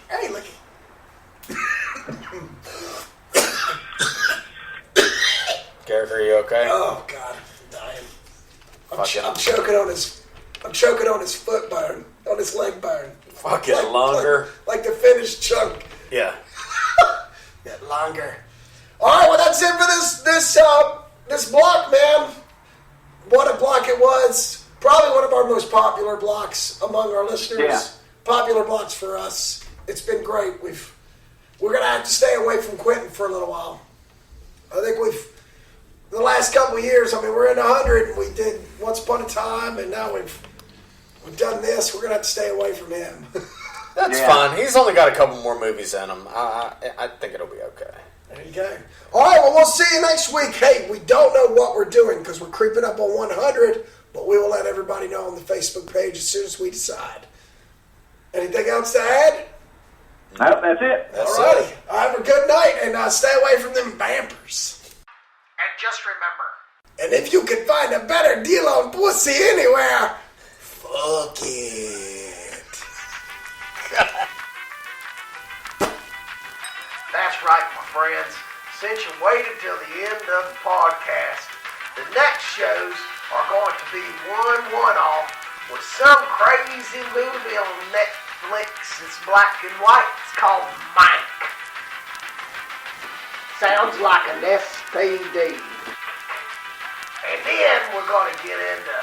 Speaker 6: Hey, look.
Speaker 3: Garrick, are you okay?
Speaker 6: Oh God, I'm dying. I'm choking on his foot bone, on his leg bone.
Speaker 3: Fucking longer.
Speaker 6: Like the finished chunk.
Speaker 3: Yeah.
Speaker 6: Get longer. All right, well that's it for this block, man. What a block it was. Probably one of our most popular blocks among our listeners.
Speaker 1: Yeah.
Speaker 6: Popular blocks for us. It's been great. We're gonna have to stay away from Quentin for a little while. I think the last couple of years, we're in 100, and we did Once Upon a Time, and now we've done this. We're going to have to stay away from him.
Speaker 3: That's fine. He's only got a couple more movies in him. I think it'll be okay.
Speaker 6: There you go. All right, well, we'll see you next week. Hey, we don't know what we're doing because we're creeping up on 100, but we will let everybody know on the Facebook page as soon as we decide. Anything else to add?
Speaker 1: Nope, that's it.
Speaker 6: All righty. Have a good night, and stay away from them vampers. And just remember, and if you can find a better deal on pussy anywhere, fuck it. That's right, my friends. Since you waited till the end of the podcast, the next shows are going to be one-off with some crazy movie on Netflix. It's black and white. It's called Mike. Sounds like an SPD. And then we're going to get into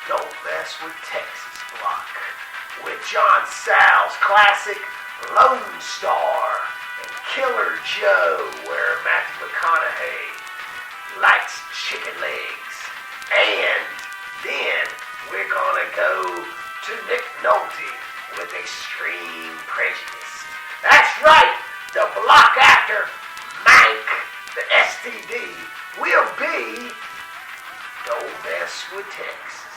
Speaker 6: Don't Mess with Texas block with John Sal's classic Lone Star and Killer Joe, where Matthew McConaughey likes chicken legs. And then we're going to go to Nick Nolte with Extreme Prejudice. That's right, the block after Mike, the STD, will be Don't Mess with Texas.